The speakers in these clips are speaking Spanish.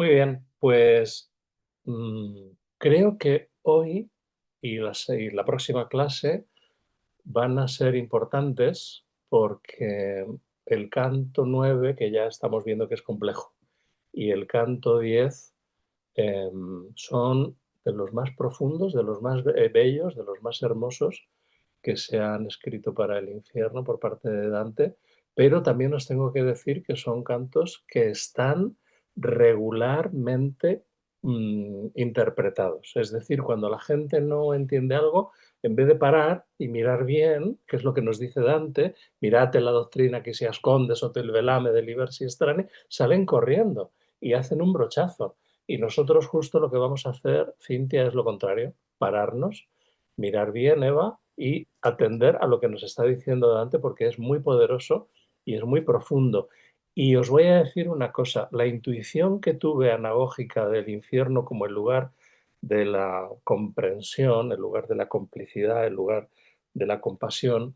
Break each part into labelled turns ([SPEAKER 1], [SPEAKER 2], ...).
[SPEAKER 1] Muy bien, pues creo que hoy y la próxima clase van a ser importantes porque el canto 9 que ya estamos viendo que es complejo, y el canto 10 son de los más profundos, de los más bellos, de los más hermosos que se han escrito para el infierno por parte de Dante, pero también os tengo que decir que son cantos que están regularmente interpretados. Es decir, cuando la gente no entiende algo, en vez de parar y mirar bien, que es lo que nos dice Dante, mirate la doctrina que se asconde sotto il velame de libersi strani, salen corriendo y hacen un brochazo. Y nosotros justo lo que vamos a hacer, Cintia, es lo contrario, pararnos, mirar bien, Eva, y atender a lo que nos está diciendo Dante porque es muy poderoso y es muy profundo. Y os voy a decir una cosa, la intuición que tuve anagógica del infierno como el lugar de la comprensión, el lugar de la complicidad, el lugar de la compasión,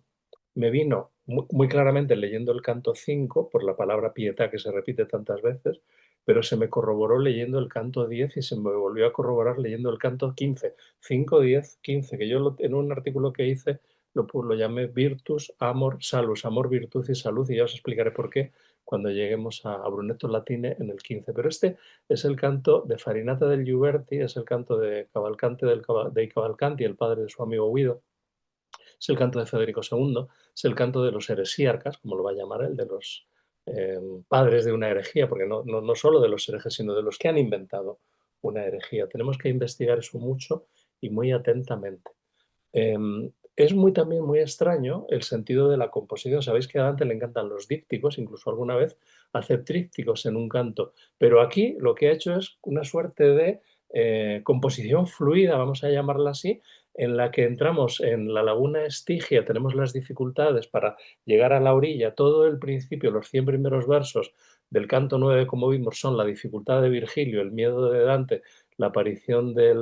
[SPEAKER 1] me vino muy claramente leyendo el canto 5 por la palabra pietà que se repite tantas veces, pero se me corroboró leyendo el canto 10 y se me volvió a corroborar leyendo el canto 15, 5, 10, 15, que yo en un artículo que hice lo llamé Virtus, Amor, Salus, amor, virtud y salud, y ya os explicaré por qué cuando lleguemos a Brunetto Latine en el 15. Pero este es el canto de Farinata del Giuberti, es el canto de Cavalcante de Cavalcanti, el padre de su amigo Guido, es el canto de Federico II, es el canto de los heresíarcas, como lo va a llamar él, de los padres de una herejía, porque no solo de los herejes, sino de los que han inventado una herejía. Tenemos que investigar eso mucho y muy atentamente. Eh, es también muy extraño el sentido de la composición. Sabéis que a Dante le encantan los dípticos, incluso alguna vez hace trípticos en un canto, pero aquí lo que ha hecho es una suerte de composición fluida, vamos a llamarla así, en la que entramos en la laguna Estigia, tenemos las dificultades para llegar a la orilla, todo el principio, los 100 primeros versos del canto 9, como vimos, son la dificultad de Virgilio, el miedo de Dante, la aparición de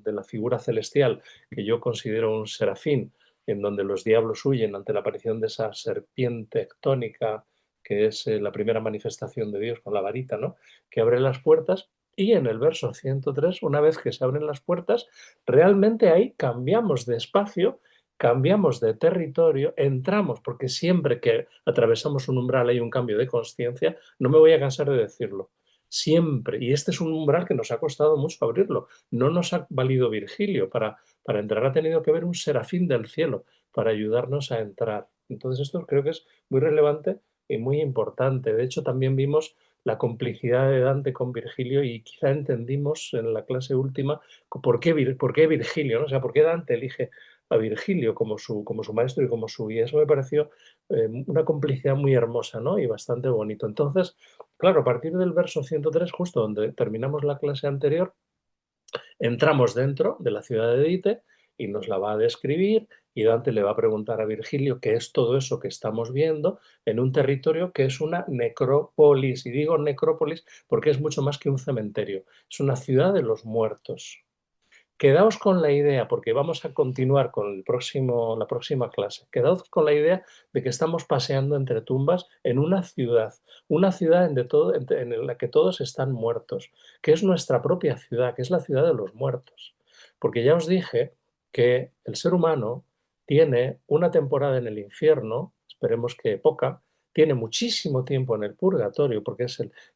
[SPEAKER 1] la figura celestial, que yo considero un serafín, en donde los diablos huyen ante la aparición de esa serpiente ectónica, que es la primera manifestación de Dios con la varita, ¿no? Que abre las puertas. Y en el verso 103, una vez que se abren las puertas, realmente ahí cambiamos de espacio, cambiamos de territorio, entramos, porque siempre que atravesamos un umbral hay un cambio de conciencia, no me voy a cansar de decirlo, siempre, y este es un umbral que nos ha costado mucho abrirlo, no nos ha valido Virgilio, para entrar ha tenido que ver un serafín del cielo para ayudarnos a entrar. Entonces esto creo que es muy relevante y muy importante. De hecho, también vimos la complicidad de Dante con Virgilio y quizá entendimos en la clase última por qué Virgilio, ¿no? O sea, por qué Dante elige a Virgilio como su maestro y como su guía. Eso me pareció una complicidad muy hermosa, ¿no? Y bastante bonito. Entonces, claro, a partir del verso 103, justo donde terminamos la clase anterior, entramos dentro de la ciudad de Dite y nos la va a describir y Dante le va a preguntar a Virgilio qué es todo eso que estamos viendo en un territorio que es una necrópolis. Y digo necrópolis porque es mucho más que un cementerio, es una ciudad de los muertos. Quedaos con la idea, porque vamos a continuar con la próxima clase, quedaos con la idea de que estamos paseando entre tumbas en una ciudad en la que todos están muertos, que es nuestra propia ciudad, que es la ciudad de los muertos. Porque ya os dije que el ser humano tiene una temporada en el infierno, esperemos que poca, tiene muchísimo tiempo en el purgatorio, porque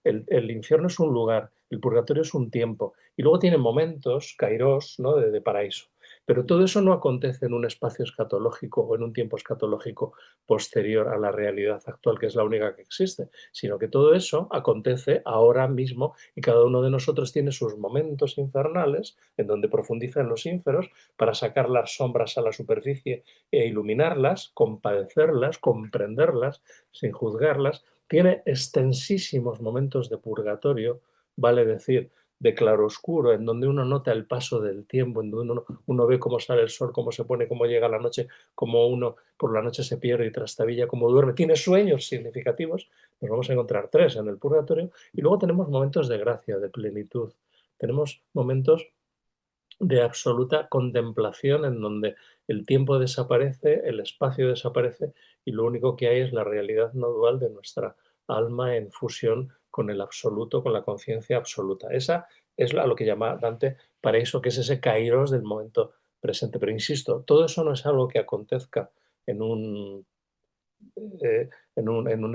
[SPEAKER 1] el infierno es un lugar, el purgatorio es un tiempo, y luego tiene momentos, kairos, ¿no? de paraíso. Pero todo eso no acontece en un espacio escatológico o en un tiempo escatológico posterior a la realidad actual, que es la única que existe, sino que todo eso acontece ahora mismo y cada uno de nosotros tiene sus momentos infernales en donde profundiza en los ínferos para sacar las sombras a la superficie e iluminarlas, compadecerlas, comprenderlas sin juzgarlas. Tiene extensísimos momentos de purgatorio, vale decir, de claroscuro, en donde uno nota el paso del tiempo, en donde uno ve cómo sale el sol, cómo se pone, cómo llega la noche, cómo uno por la noche se pierde y trastabilla, cómo duerme, tiene sueños significativos, nos vamos a encontrar tres en el purgatorio, y luego tenemos momentos de gracia, de plenitud, tenemos momentos de absoluta contemplación en donde el tiempo desaparece, el espacio desaparece y lo único que hay es la realidad no dual de nuestra alma en fusión con el absoluto, con la conciencia absoluta. Esa es a lo que llama Dante paraíso, que es ese kairos del momento presente. Pero insisto, todo eso no es algo que acontezca en un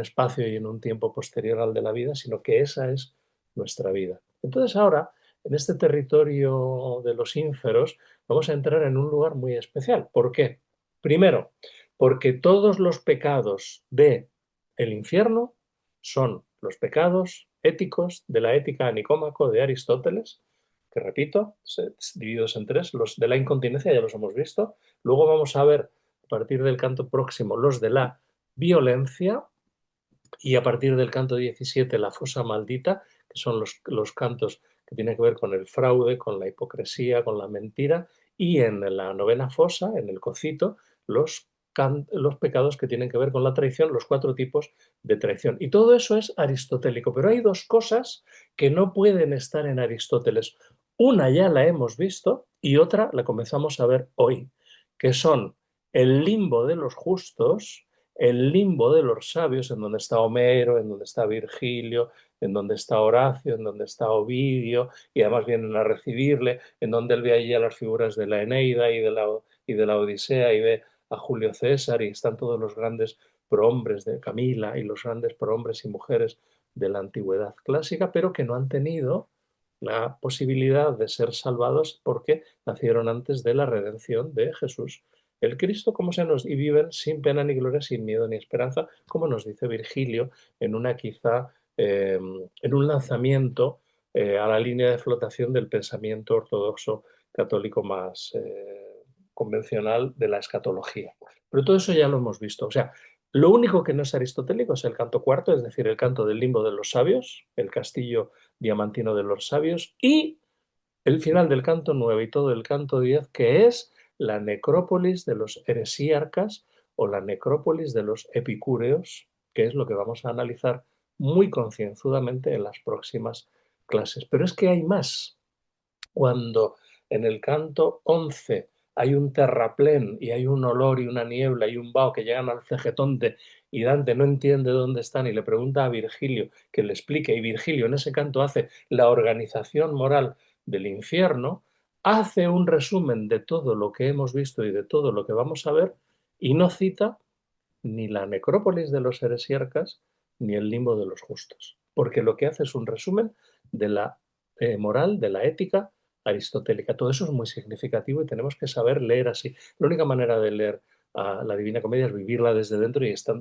[SPEAKER 1] espacio y en un tiempo posterior al de la vida, sino que esa es nuestra vida. Entonces ahora, en este territorio de los ínferos, vamos a entrar en un lugar muy especial. ¿Por qué? Primero, porque todos los pecados de el infierno son los pecados éticos de la ética a Nicómaco de Aristóteles, que repito, divididos en tres. Los de la incontinencia ya los hemos visto. Luego vamos a ver, a partir del canto próximo, los de la violencia, y a partir del canto 17 la fosa maldita, que son los cantos que tienen que ver con el fraude, con la hipocresía, con la mentira, y en la novena fosa, en el cocito, los pecados que tienen que ver con la traición, los 4 tipos de traición. Y todo eso es aristotélico, pero hay 2 cosas que no pueden estar en Aristóteles. Una ya la hemos visto y otra la comenzamos a ver hoy, que son el limbo de los justos, el limbo de los sabios, en donde está Homero, en donde está Virgilio, en donde está Horacio, en donde está Ovidio, y además vienen a recibirle, en donde él ve allí a las figuras de la Eneida y de la Odisea, y ve a Julio César, y están todos los grandes prohombres de Camila y los grandes prohombres y mujeres de la antigüedad clásica, pero que no han tenido la posibilidad de ser salvados porque nacieron antes de la redención de Jesús el Cristo, como se nos, y viven sin pena ni gloria, sin miedo ni esperanza, como nos dice Virgilio, en una quizá, en un lanzamiento a la línea de flotación del pensamiento ortodoxo católico más convencional de la escatología. Pero todo eso ya lo hemos visto. O sea, lo único que no es aristotélico es el canto cuarto, es decir, el canto del limbo de los sabios, el castillo diamantino de los sabios, y el final del canto 9 y todo el canto 10, que es la necrópolis de los heresíarcas o la necrópolis de los epicúreos, que es lo que vamos a analizar muy concienzudamente en las próximas clases. Pero es que hay más. Cuando en el canto 11 hay un terraplén y hay un olor y una niebla y un vaho que llegan al cegetonte y Dante no entiende dónde están y le pregunta a Virgilio que le explique, y Virgilio en ese canto hace la organización moral del infierno, hace un resumen de todo lo que hemos visto y de todo lo que vamos a ver y no cita ni la necrópolis de los heresiarcas ni el limbo de los justos, porque lo que hace es un resumen de la moral, de la ética aristotélica. Todo eso es muy significativo y tenemos que saber leer así. La única manera de leer a la Divina Comedia es vivirla desde dentro y estar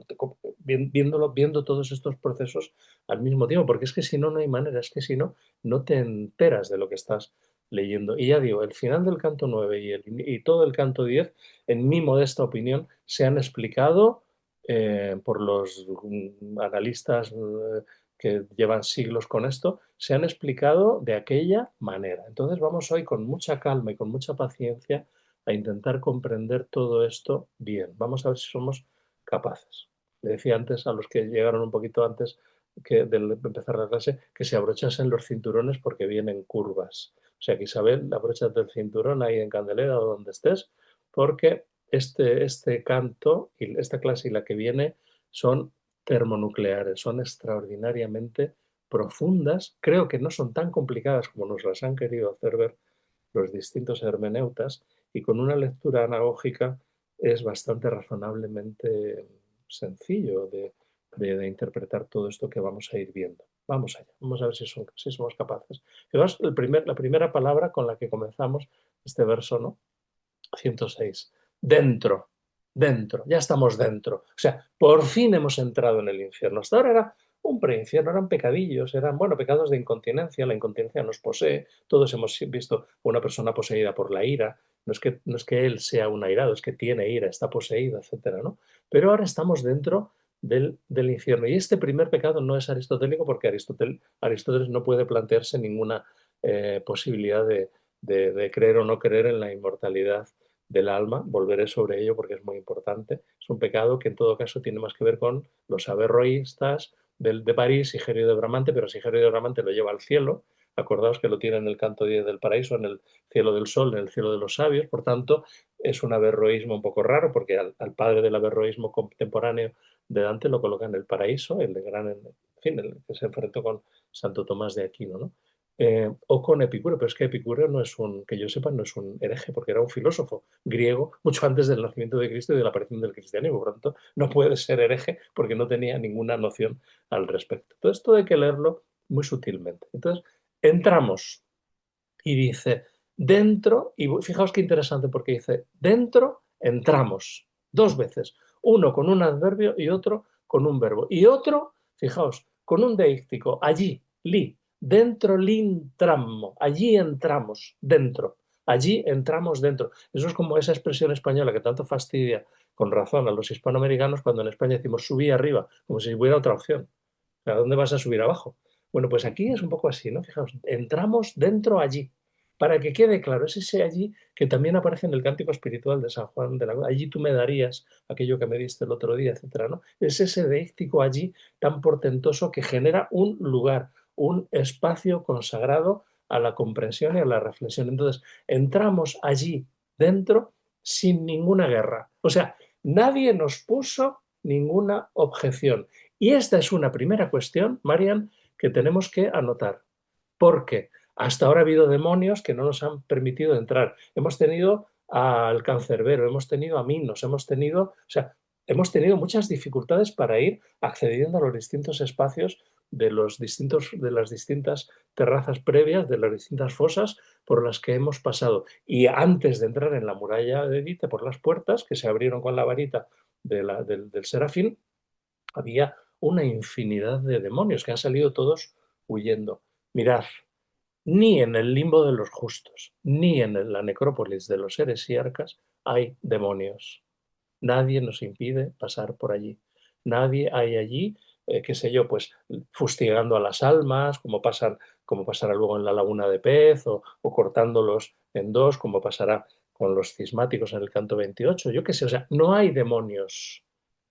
[SPEAKER 1] viendo todos estos procesos al mismo tiempo, porque es que si no, no hay manera, es que si no, no te enteras de lo que estás leyendo. Y ya digo, el final del canto 9 y todo el canto 10, en mi modesta opinión, se han explicado por los analistas que llevan siglos con esto, se han explicado de aquella manera. Entonces vamos hoy con mucha calma y con mucha paciencia a intentar comprender todo esto bien. Vamos a ver si somos capaces. Le decía antes a los que llegaron un poquito antes de empezar la clase que se abrochasen los cinturones porque vienen curvas. O sea que Isabel, abróchate el cinturón ahí en Candelera o donde estés, porque este canto y esta clase y la que viene son termonucleares, son extraordinariamente profundas, creo que no son tan complicadas como nos las han querido hacer ver los distintos hermeneutas, y con una lectura anagógica es bastante razonablemente sencillo de interpretar todo esto que vamos a ir viendo. Vamos allá, vamos a ver si somos capaces. Fijaos, la primera palabra con la que comenzamos este verso, ¿no? 106. Dentro, dentro, ya estamos dentro. O sea, por fin hemos entrado en el infierno. Hasta ahora era un preinfierno, eran pecadillos, eran, bueno, pecados de incontinencia. La incontinencia nos posee. Todos hemos visto una persona poseída por la ira. No es que él sea un airado, es que tiene ira, está poseído, etcétera, ¿no? Pero ahora estamos dentro del infierno. Y este primer pecado no es aristotélico porque Aristóteles no puede plantearse ninguna posibilidad de creer o no creer en la inmortalidad del alma. Volveré sobre ello porque es muy importante. Es un pecado que en todo caso tiene más que ver con los averroístas de París, Sigerio de Bramante, pero Sigerio de Bramante lo lleva al cielo, Acordaos que lo tiene en el canto 10 del paraíso, en el cielo del sol, en el cielo de los sabios. Por tanto, es un averroísmo un poco raro, porque al padre del averroísmo contemporáneo de Dante lo coloca en el paraíso, el de gran, en fin, el que se enfrentó con Santo Tomás de Aquino, ¿no? O con Epicuro, pero es que Epicuro no es un, que yo sepa, no es un hereje, porque era un filósofo griego mucho antes del nacimiento de Cristo y de la aparición del cristianismo. Por lo tanto, no puede ser hereje porque no tenía ninguna noción al respecto. Entonces, esto hay que leerlo muy sutilmente. Entonces, entramos y dice, dentro, y fijaos qué interesante porque dice, dentro entramos, dos veces, uno con un adverbio y otro con un verbo, y otro, fijaos, con un deíctico, allí, li, dentro l'intramo, allí entramos, dentro, allí entramos dentro. Eso es como esa expresión española que tanto fastidia, con razón, a los hispanoamericanos cuando en España decimos subí arriba, como si hubiera otra opción. ¿A dónde vas a subir abajo? Bueno, pues aquí es un poco así, ¿no? Fijaos, entramos dentro allí. Para que quede claro, es ese allí que también aparece en el cántico espiritual de San Juan de la Cruz. Allí tú me darías aquello que me diste el otro día, etcétera, ¿no? Es ese deíctico allí tan portentoso que genera un lugar, un espacio consagrado a la comprensión y a la reflexión. Entonces, entramos allí dentro sin ninguna guerra. O sea, nadie nos puso ninguna objeción. Y esta es una primera cuestión, Marian, que tenemos que anotar. Porque hasta ahora ha habido demonios que no nos han permitido entrar. Hemos tenido al cancerbero, hemos tenido a Minos, hemos tenido, o sea, hemos tenido muchas dificultades para ir accediendo a los distintos espacios de de las distintas terrazas previas, de las distintas fosas por las que hemos pasado. Y antes de entrar en la muralla de Edite por las puertas, que se abrieron con la varita del Serafín, había una infinidad de demonios que han salido todos huyendo. Mirad, ni en el limbo de los justos, ni en la necrópolis de los heresiarcas hay demonios. Nadie nos impide pasar por allí. Nadie hay allí, qué sé yo, pues fustigando a las almas, como pasará luego en la laguna de pez, o cortándolos en dos, como pasará con los cismáticos en el canto 28. Yo qué sé, o sea, no hay demonios.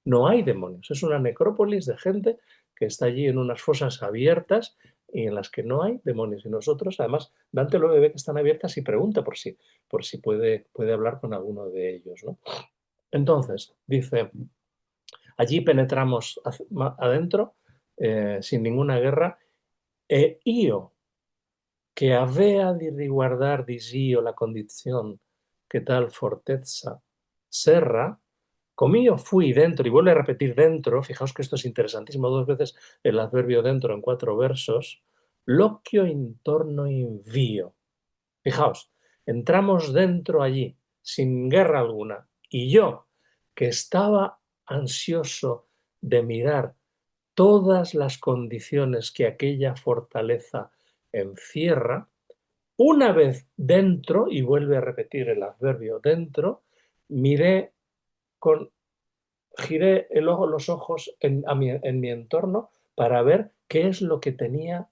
[SPEAKER 1] No hay demonios. Es una necrópolis de gente que está allí en unas fosas abiertas y en las que no hay demonios. Y nosotros, además, Dante lo ve que están abiertas y pregunta por si puede hablar con alguno de ellos, ¿no? Entonces, dice, allí penetramos adentro sin ninguna guerra e io, che avea di riguardar dis'io la condizione che tal fortezza serra, comío fui dentro, y vuelve a repetir dentro, fijaos que esto es interesantísimo, dos veces el adverbio dentro en 4 versos, l'occhio intorno invío. Fijaos, entramos dentro allí, sin guerra alguna, y yo, que estaba ansioso de mirar todas las condiciones que aquella fortaleza encierra, una vez dentro, y vuelve a repetir el adverbio dentro, miré con, giré los ojos en mi entorno para ver qué es lo que tenía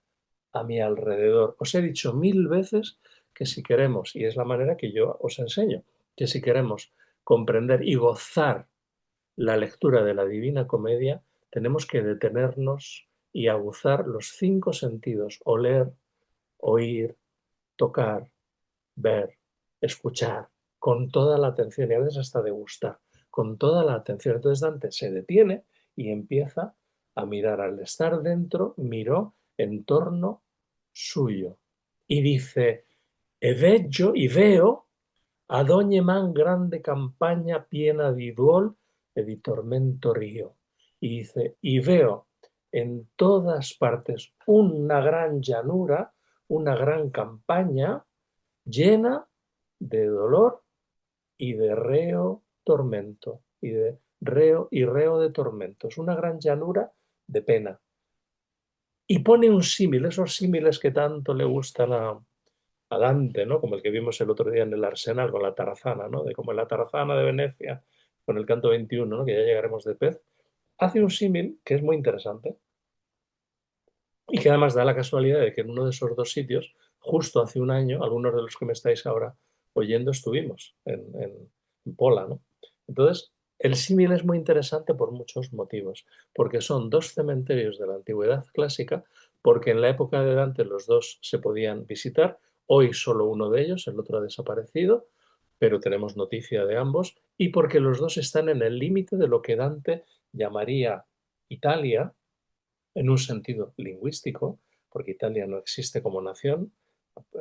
[SPEAKER 1] a mi alrededor. Os he dicho 1000 veces que si queremos, y es la manera que yo os enseño, que si queremos comprender y gozar la lectura de la Divina Comedia, tenemos que detenernos y aguzar los 5 sentidos: oler, oír, tocar, ver, escuchar, con toda la atención, y a veces hasta degustar, con toda la atención. Entonces Dante se detiene y empieza a mirar. Al estar dentro, miró en torno suyo y dice, e veggio, y veo, ad ogni man grande campagna piena di duol e di tormento río. Y dice, y veo en todas partes una gran llanura, una gran campaña llena de dolor y de reo tormento, y de reo de tormento. Es una gran llanura de pena. Y pone un símil, esos símiles que tanto le gustan a Dante, ¿no? Como el que vimos el otro día en el Arsenal con la tarazana, ¿no? De como en la tarazana de Venecia, con el canto 21, ¿no? Que ya llegaremos de pez. Hace un símil que es muy interesante y que además da la casualidad de que en uno de esos dos sitios, justo hace un año, algunos de los que me estáis ahora oyendo estuvimos en Pola, ¿no? Entonces, El símil es muy interesante por muchos motivos, porque son dos cementerios de la antigüedad clásica, porque en la época de Dante los dos se podían visitar, hoy solo uno de ellos, el otro ha desaparecido, pero tenemos noticia de ambos, y porque los dos están en el límite de lo que Dante llamaría Italia, en un sentido lingüístico, porque Italia no existe como nación,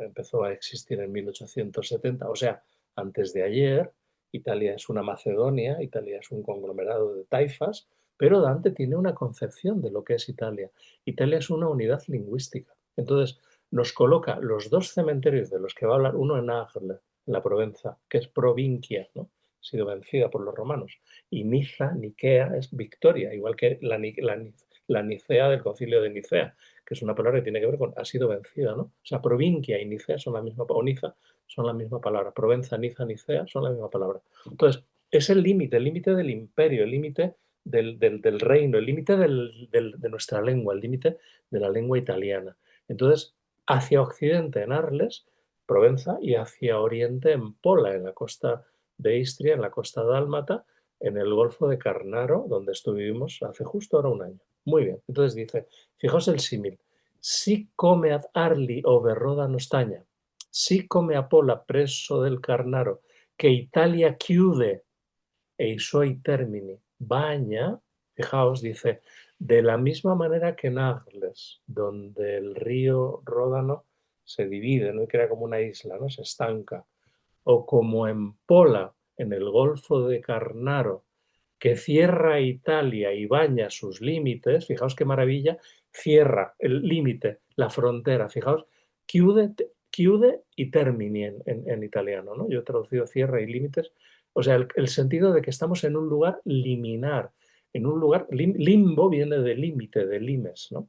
[SPEAKER 1] empezó a existir en 1870, o sea, antes de ayer. Italia es una Macedonia, Italia es un conglomerado de taifas, pero Dante tiene una concepción de lo que es Italia. Italia es una unidad lingüística. Entonces, nos coloca los dos cementerios de los que va a hablar, uno en Agla, en la Provenza, que es Provincia, ¿no? Ha sido vencida por los romanos, y Niza, Niquea, es victoria, igual que la Nicea del Concilio de Nicea, que es una palabra que tiene que ver con ha sido vencida, ¿no? O sea, Provincia y Nicea son la misma, o Niza son la misma palabra. Provenza, Niza, Nicea son la misma palabra. Entonces, es el límite del imperio, el límite del reino, el límite de nuestra lengua, el límite de la lengua italiana. Entonces, hacia occidente en Arles, Provenza, y hacia oriente en Pola, en la costa de Istria, en la costa dálmata, en el Golfo de Carnaro, donde estuvimos hace justo ahora un año. Muy bien. Entonces dice, fijaos el símil. Si come ad Arli over Roda Nostaña, si come Apola preso del Carnaro, que Italia chiude e i suoi termini baña, fijaos, dice, de la misma manera que en Arles, donde el río Ródano se divide, ¿no? Y crea como una isla, ¿no? Se estanca. O como en Pola, en el Golfo de Carnaro, que cierra Italia y baña sus límites, fijaos qué maravilla, cierra el límite, la frontera, fijaos, chiude y termini en italiano, ¿no? Yo he traducido cierra y límites, o sea, el sentido de que estamos en un lugar liminar, en un lugar, limbo viene de límite, de limes, ¿no?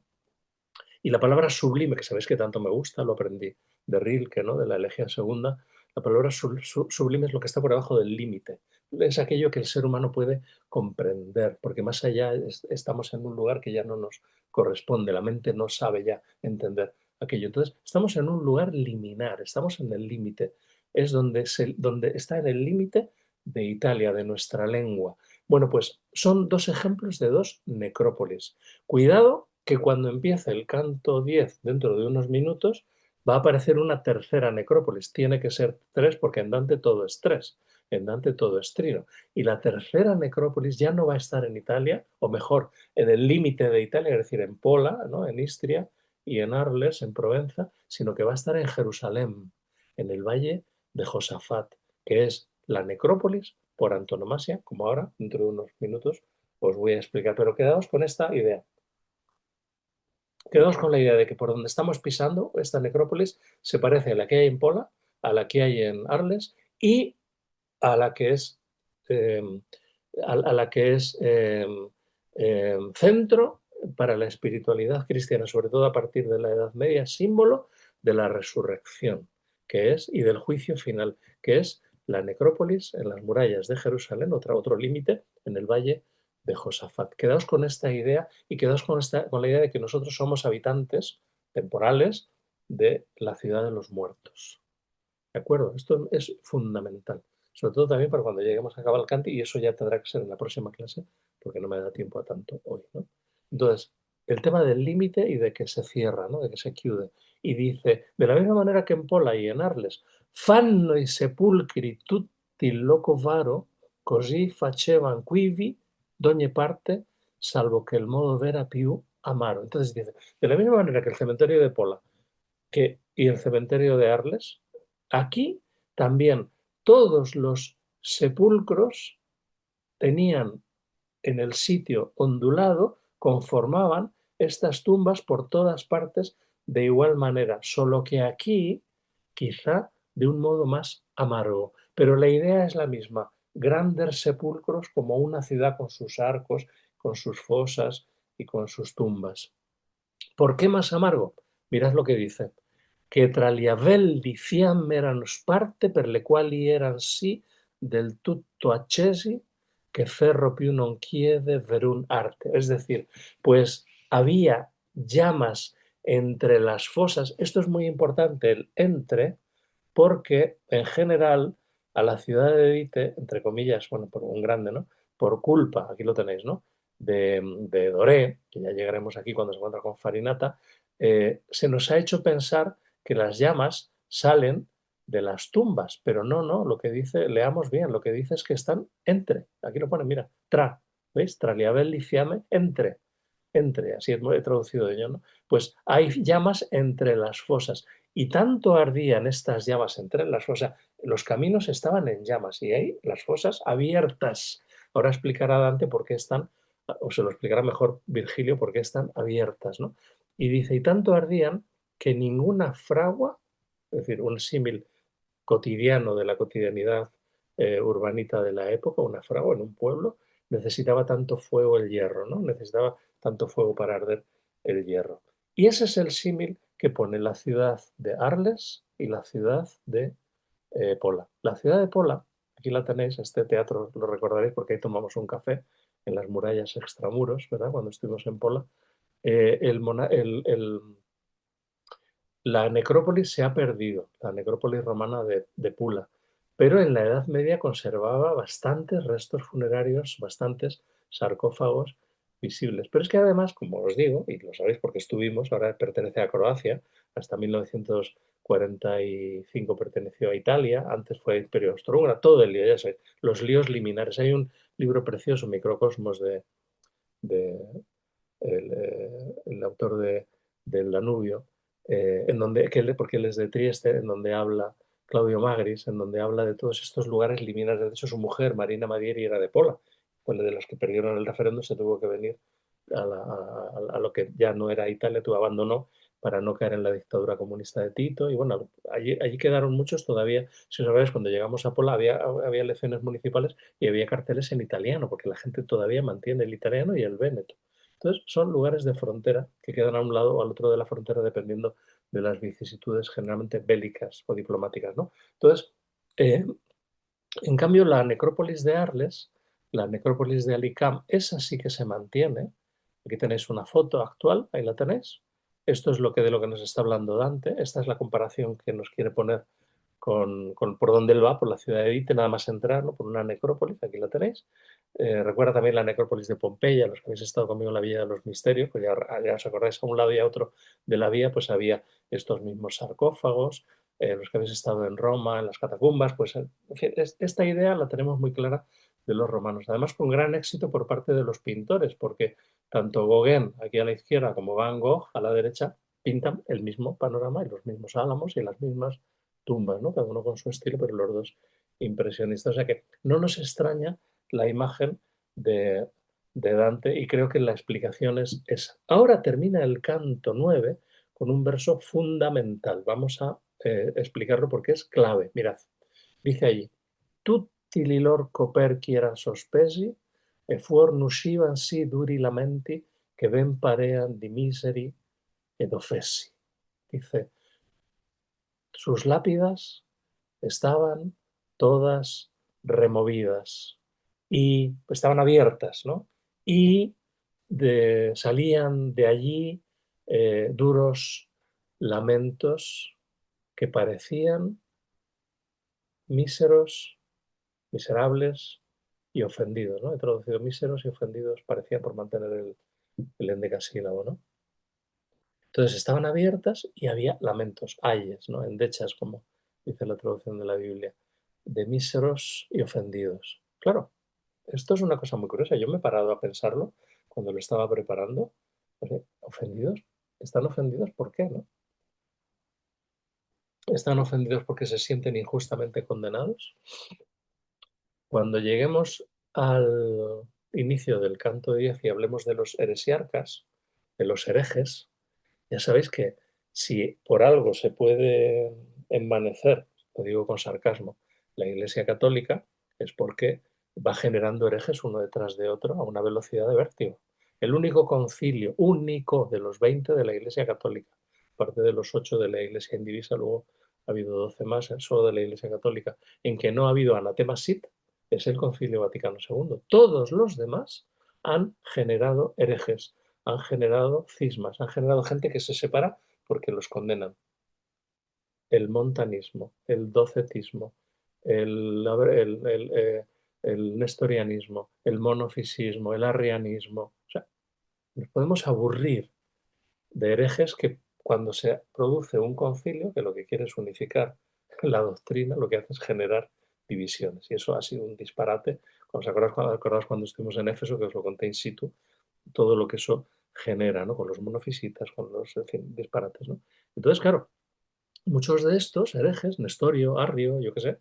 [SPEAKER 1] Y la palabra sublime, que sabéis que tanto me gusta, lo aprendí de Rilke, ¿no? De la Elegía Segunda, la palabra sublime es lo que está por debajo del límite. Es aquello que el ser humano puede comprender, porque más allá estamos en un lugar que ya no nos corresponde, la mente no sabe ya entender aquello. Entonces, estamos en un lugar liminar, estamos en el límite, es donde está en el límite de Italia, de nuestra lengua. Bueno, pues son dos ejemplos de dos necrópolis. Cuidado que cuando empiece el canto 10 dentro de unos minutos va a aparecer una tercera necrópolis. Tiene que ser tres porque en Dante todo es tres, en Dante todo es trino. Y la tercera necrópolis ya no va a estar en Italia, o mejor, en el límite de Italia, es decir, en Pola, ¿no? En Istria y en Arles, en Provenza, sino que va a estar en Jerusalén, en el valle de Josafat, que es la necrópolis por antonomasia, como ahora, dentro de unos minutos, os voy a explicar. Pero quedaos con esta idea. Quedamos con la idea de que por donde estamos pisando, esta necrópolis se parece a la que hay en Pola, a la que hay en Arles y a la que es, eh, a la que es centro para la espiritualidad cristiana, sobre todo a partir de la Edad Media, símbolo de la resurrección, que es, y del juicio final, que es la necrópolis en las murallas de Jerusalén, otro límite en el valle de Josafat. Quedaos con esta idea y quedaos con la idea de que nosotros somos habitantes temporales de la ciudad de los muertos. ¿De acuerdo? Esto es fundamental. Sobre todo también para cuando lleguemos a Cavalcanti, y eso ya tendrá que ser en la próxima clase, porque no me da tiempo a tanto hoy, ¿no? Entonces, el tema del límite y de que se cierra, ¿no? De que se chiude. Y dice, de la misma manera que en Pola y en Arles, fanno i sepulcri tutti il loco varo, così facevan quivi d'ogni parte, salvo che il modo vera più amaro. Entonces dice, de la misma manera que el cementerio de Pola y el cementerio de Arles, aquí también todos los sepulcros tenían en el sitio ondulado, conformaban estas tumbas por todas partes de igual manera, solo que aquí quizá de un modo más amargo. Pero la idea es la misma, grandes sepulcros como una ciudad con sus arcos, con sus fosas y con sus tumbas. ¿Por qué más amargo? Mirad lo que dice. Che tra gli avelli fiamme erano sparte per le quali eran sì del tutto accesi che ferro più non chiede verun arte. Es decir, pues había llamas entre las fosas. Esto es muy importante, el entre, porque en general a la ciudad de Edite, entre comillas, bueno, por un grande, ¿no? por culpa, aquí lo tenéis, ¿no? De Doré, que ya llegaremos aquí cuando se encuentra con Farinata, se nos ha hecho pensar que las llamas salen de las tumbas, pero no, no, lo que dice, leamos bien, lo que dice es que están entre, aquí lo pone, mira, ¿veis? Traliabel liciame, entre, así he traducido yo, ¿no? Pues hay llamas entre las fosas y tanto ardían estas llamas entre las fosas, los caminos estaban en llamas y hay las fosas abiertas. Ahora explicará Dante por qué están, o se lo explicará mejor Virgilio, por qué están abiertas, ¿no? Y dice, y tanto ardían que ninguna fragua, es decir, un símil cotidiano de la cotidianidad urbanita de la época, una fragua en un pueblo, necesitaba tanto fuego el hierro, ¿no? Necesitaba tanto fuego para arder el hierro. Y ese es el símil que pone la ciudad de Arles y la ciudad de Pola. La ciudad de Pola, aquí la tenéis, este teatro lo recordaréis porque ahí tomamos un café en las murallas extramuros, ¿verdad? Cuando estuvimos en Pola. El, la necrópolis se ha perdido, la necrópolis romana de Pula, pero en la Edad Media conservaba bastantes restos funerarios, bastantes sarcófagos visibles. Pero es que además, como os digo, y lo sabéis porque estuvimos, ahora pertenece a Croacia, hasta 1945 perteneció a Italia, antes fue Imperio Austrohúngaro, todo el lío, ya sabéis, los líos liminares. Hay un libro precioso, Microcosmos, de el autor del Danubio, en donde, porque él es de Trieste, en donde habla Claudio Magris, en donde habla de todos estos lugares liminares. De hecho, su mujer, Marina Madieri, era de Pola, fue de los que perdieron el referéndum, se tuvo que venir a lo que ya no era Italia, tuvo abandonó para no caer en la dictadura comunista de Tito. Y bueno, allí quedaron muchos todavía. Si os sabéis, cuando llegamos a Pola había elecciones municipales y había carteles en italiano, porque la gente todavía mantiene el italiano y el véneto. Entonces, son lugares de frontera que quedan a un lado o al otro de la frontera dependiendo de las vicisitudes generalmente bélicas o diplomáticas, ¿no? Entonces, eh, en cambio, la necrópolis de Arles, la necrópolis de Alicam, esa sí que se mantiene. Aquí tenéis una foto actual, ahí la tenéis. Esto es de lo que nos está hablando Dante. Esta es la comparación que nos quiere poner por dónde él va, por la ciudad de Edite, nada más entrar, ¿no? Por una necrópolis, aquí la tenéis. Recuerda también la necrópolis de Pompeya, los que habéis estado conmigo en la Villa de los Misterios, pues ya os acordáis, a un lado y a otro de la vía, pues había estos mismos sarcófagos. Los que habéis estado en Roma, en las catacumbas, pues en fin, esta idea la tenemos muy clara de los romanos. Además, con gran éxito por parte de los pintores, porque tanto Gauguin, aquí a la izquierda, como Van Gogh, a la derecha, pintan el mismo panorama y los mismos álamos y las mismas tumbas, ¿no? Cada uno con su estilo, pero los dos impresionistas. O sea que no nos extraña la imagen de, de Dante y creo que la explicación es esa. Ahora termina el canto 9 con un verso fundamental. Vamos a explicarlo porque es clave. Mirad, dice allí, tutti li lor coperchi eran sospesi e fuor nuscivan si duri lamenti che ben parean di miseri ed offesi. Dice, sus lápidas estaban todas removidas y estaban abiertas, ¿no? Y salían de allí duros lamentos que parecían míseros, miserables y ofendidos, ¿no? He traducido míseros y ofendidos, parecían por mantener el endecasílabo, ¿no? Entonces estaban abiertas y había lamentos, ayes, ¿no? Endechas, como dice la traducción de la Biblia, de míseros y ofendidos. Claro, esto es una cosa muy curiosa. Yo me he parado a pensarlo cuando lo estaba preparando. ¿Ofendidos? ¿Están ofendidos por qué, no? ¿Están ofendidos porque se sienten injustamente condenados? Cuando lleguemos al inicio del canto 10 y hablemos de los heresiarcas, de los herejes, ya sabéis que si por algo se puede envanecer, lo digo con sarcasmo, la Iglesia Católica, es porque va generando herejes uno detrás de otro a una velocidad de vértigo. El único concilio, único de los 20 de la Iglesia Católica, aparte de los 8 de la Iglesia Indivisa, luego ha habido 12 más, solo de la Iglesia Católica, en que no ha habido anatema sit, es el Concilio Vaticano II. Todos los demás han generado herejes, han generado cismas, han generado gente que se separa porque los condenan. El montanismo, el docetismo, el el nestorianismo, el monofisismo, el arrianismo. O sea, nos podemos aburrir de herejes que cuando se produce un concilio, que lo que quiere es unificar la doctrina, lo que hace es generar divisiones. Y eso ha sido un disparate. ¿Os acordáis cuando estuvimos en Éfeso, que os lo conté in situ? Todo lo que eso genera, ¿no? Con los monofisitas, con los, en fin, disparates, ¿no? Entonces, claro, muchos de estos herejes, Nestorio, Arrio, yo qué sé,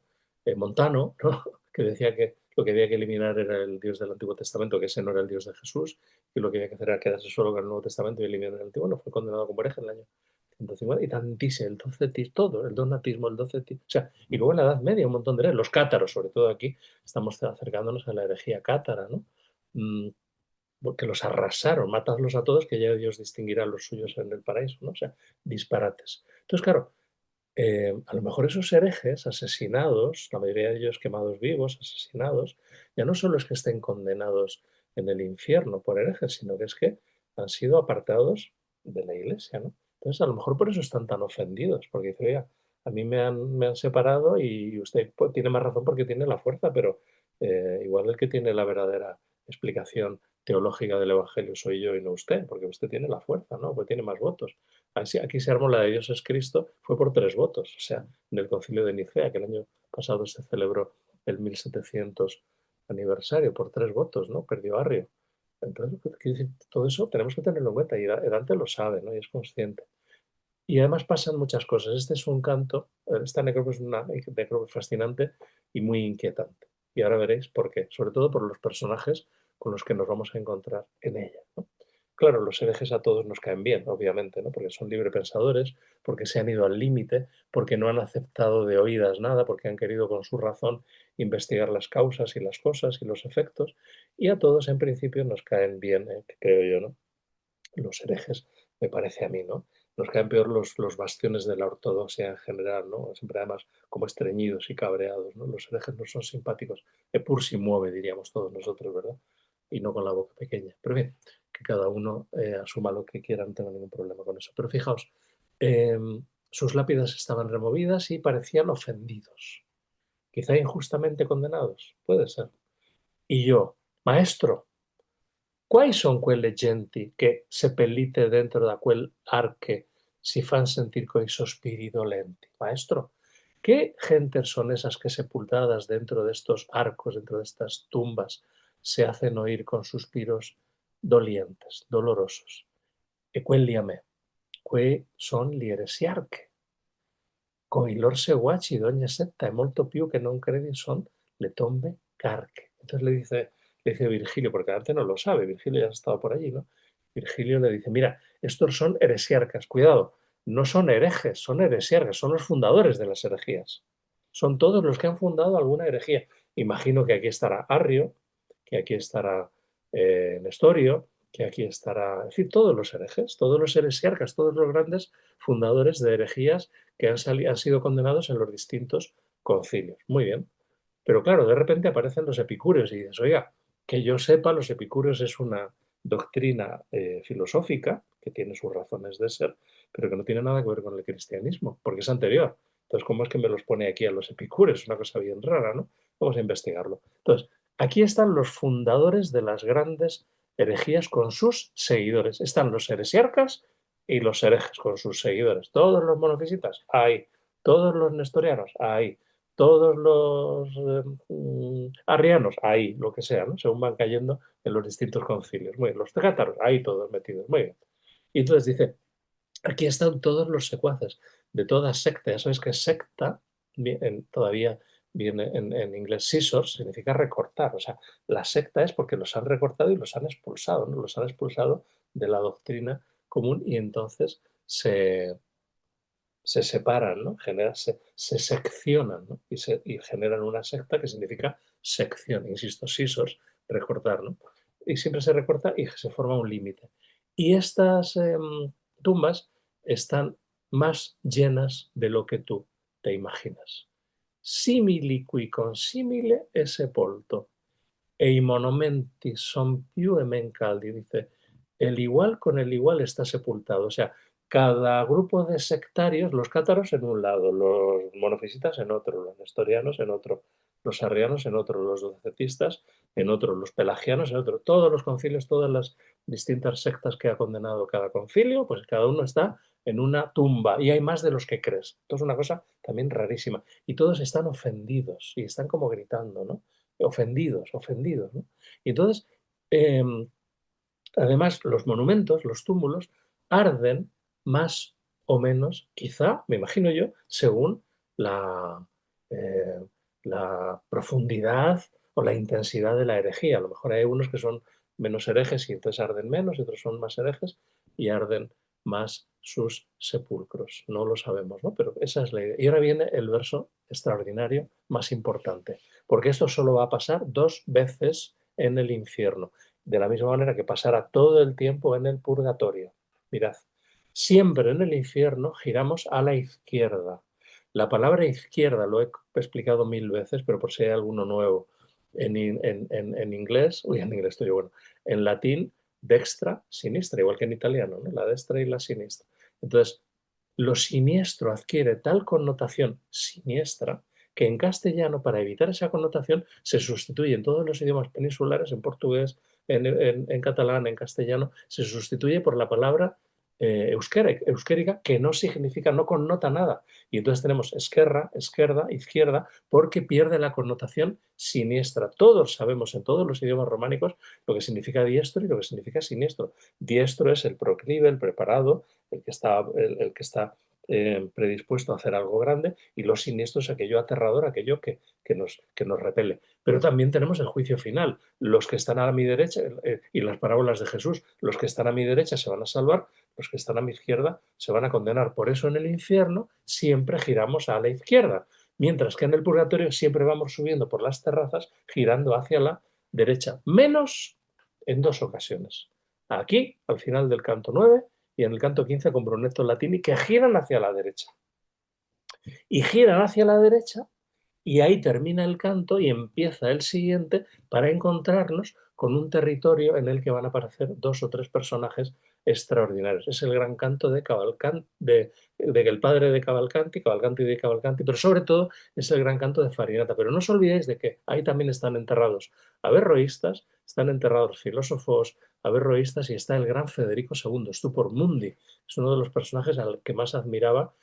[SPEAKER 1] Montano, ¿no? Que decía que lo que había que eliminar era el Dios del Antiguo Testamento, que ese no era el Dios de Jesús, y lo que había que hacer era quedarse solo con el Nuevo Testamento y eliminar el Antiguo, no fue condenado como hereje en el año 150, y tantísimo, el docetismo, todo, el donatismo, el docetismo, o sea, y luego en la Edad Media un montón de herejes, los cátaros, sobre todo aquí, estamos acercándonos a la herejía cátara, ¿no? Porque los arrasaron, matadlos a todos, que ya Dios distinguirá a los suyos en el paraíso, ¿no? O sea, disparates. Entonces, claro, a lo mejor esos herejes asesinados, la mayoría de ellos quemados vivos, asesinados, ya no solo es que estén condenados en el infierno por herejes, sino que es que han sido apartados de la iglesia, ¿no? Entonces, a lo mejor por eso están tan ofendidos, porque dice, oiga, a mí me han separado y usted tiene más razón porque tiene la fuerza, pero igual el que tiene la verdadera explicación teológica del Evangelio soy yo y no usted, porque usted tiene la fuerza, ¿no? Porque tiene más votos. Aquí se armó la de Dios es Cristo, fue por 3 votos, o sea, en el concilio de Nicea, que el año pasado se celebró el 1700 aniversario, por 3 votos, ¿no? Perdió Arrio. Entonces, quiero decir, todo eso tenemos que tenerlo en cuenta y Dante lo sabe, ¿no? Y es consciente. Y además pasan muchas cosas. Este es un canto, esta necrópolis es una necrópolis fascinante y muy inquietante. Y ahora veréis por qué, sobre todo por los personajes con los que nos vamos a encontrar en ella, ¿no? Claro, los herejes a todos nos caen bien, obviamente, ¿no? Porque son librepensadores, porque se han ido al límite, porque no han aceptado de oídas nada, porque han querido con su razón investigar las causas y las cosas y los efectos, y a todos en principio nos caen bien, creo yo, ¿no? Los herejes, me parece a mí, ¿no? Nos caen peor los bastiones de la ortodoxia en general, ¿no? Siempre además como estreñidos y cabreados, ¿no? Los herejes no son simpáticos. Pur si mueve, diríamos todos nosotros, ¿verdad? Y no con la boca pequeña. Pero bien, que cada uno asuma lo que quiera, no tengo ningún problema con eso. Pero fijaos, eh, sus lápidas estaban removidas y parecían ofendidos, quizá injustamente condenados, puede ser. Y yo, maestro, quali son quelle genti che, seppellite dentro da quel arche, si fan sentir coi sospiri dolenti? Maestro, ¿qué gentes son esas que sepultadas dentro de estos arcos, dentro de estas tumbas, se hacen oír con suspiros dolientes, dolorosos? E quelli a me, que son gli eresiarche, coi lor seguaci d'ogni setta e molto più che non credi son le tombe carche. Entonces le dice Virgilio, porque antes no lo sabe, Virgilio ya ha estado por allí, ¿no? Virgilio le dice, mira, estos son heresiarcas, cuidado, no son herejes, son heresiarcas, son los fundadores de las herejías. Son todos los que han fundado alguna herejía. Imagino que aquí estará Arrio, que aquí estará Nestorio, que aquí estará, en fin, todos los herejes, todos los heresiarcas, todos los grandes fundadores de herejías que han sido condenados en los distintos concilios. Muy bien. Pero claro, de repente aparecen los epicúreos y dices, oiga, que yo sepa, los epicúreos es una doctrina filosófica que tiene sus razones de ser, pero que no tiene nada que ver con el cristianismo, porque es anterior. Entonces, ¿cómo es que me los pone aquí a los epicúreos? Es una cosa bien rara, ¿no? Vamos a investigarlo. Entonces, aquí están los fundadores de las grandes herejías con sus seguidores. Están los heresiarcas y los herejes con sus seguidores. Todos los monofisitas, ahí. Todos los nestorianos, ahí. Todos los arrianos, ahí, lo que sea, ¿no? Según van cayendo en los distintos concilios. Muy bien, los cátaros, ahí todos metidos. Muy bien. Y entonces dice, aquí están todos los secuaces de toda secta. Ya sabes que secta todavía viene en inglés scissors, significa recortar. O sea, la secta es porque los han recortado y los han expulsado, ¿no? Los han expulsado de la doctrina común y entonces se separan, ¿no? Se seccionan, ¿no? Y generan una secta que significa sección, insisto, scissors, recortar, ¿no? Y siempre se recorta y se forma un límite. Y estas tumbas están más llenas de lo que tú te imaginas. Simili qui consimile è sepolto, e i monumenti son più e men caldi. Dice, el igual con el igual está sepultado. O sea, cada grupo de sectarios, los cátaros en un lado, los monofisitas en otro, los nestorianos en otro, los arrianos en otro, los docetistas en otro, los pelagianos en otro. Todos los concilios, todas las distintas sectas que ha condenado cada concilio, pues cada uno está en una tumba y hay más de los que crees. Esto es una cosa también rarísima. Y todos están ofendidos y están como gritando, ¿no? Ofendidos, ofendidos, ¿no? Y entonces, eh, además, los monumentos, los túmulos, arden más o menos, quizá, me imagino yo, según la, eh, la profundidad o la intensidad de la herejía. A lo mejor hay unos que son menos herejes y entonces arden menos, y otros son más herejes y arden más sus sepulcros. No lo sabemos, ¿no? Pero esa es la idea. Y ahora viene el verso extraordinario más importante, porque esto solo va a pasar 2 veces en el infierno, de la misma manera que pasara todo el tiempo en el purgatorio. Mirad, siempre en el infierno giramos a la izquierda. La palabra izquierda lo he explicado 1000 veces, pero por si hay alguno nuevo en inglés, uy, en inglés estoy bueno, en latín, dextra, sinistra, igual que en italiano, ¿no? La destra y la sinistra. Entonces, lo siniestro adquiere tal connotación siniestra que en castellano, para evitar esa connotación, se sustituye en todos los idiomas peninsulares, en portugués, en catalán, en castellano, se sustituye por la palabra euskérica, que no significa, no connota nada. Y entonces tenemos esquerra, izquierda, izquierda, porque pierde la connotación siniestra. Todos sabemos en todos los idiomas románicos lo que significa diestro y lo que significa siniestro. Diestro es el proclive, el preparado, el que está predispuesto a hacer algo grande, y lo siniestro es aquello aterrador, aquello que nos repele. Pero también tenemos el juicio final. Los que están a mi derecha, y las parábolas de Jesús, los que están a mi derecha se van a salvar, los que están a mi izquierda se van a condenar. Por eso en el infierno siempre giramos a la izquierda, mientras que en el purgatorio siempre vamos subiendo por las terrazas girando hacia la derecha, menos en 2 ocasiones. Aquí, al final del canto 9, y en el canto 15 con Brunetto Latini, que giran hacia la derecha. Y giran hacia la derecha y ahí termina el canto y empieza el siguiente para encontrarnos con un territorio en el que van a aparecer 2 o 3 personajes extraordinarios. Es el gran canto de Cavalcanti, de el padre de Cavalcanti, Cavalcanti de Cavalcanti, pero sobre todo es el gran canto de Farinata. Pero no os olvidéis de que ahí también están enterrados averroístas, están enterrados filósofos averroístas, y está el gran Federico II, Stupor Mundi. Es uno de los personajes al que más admiraba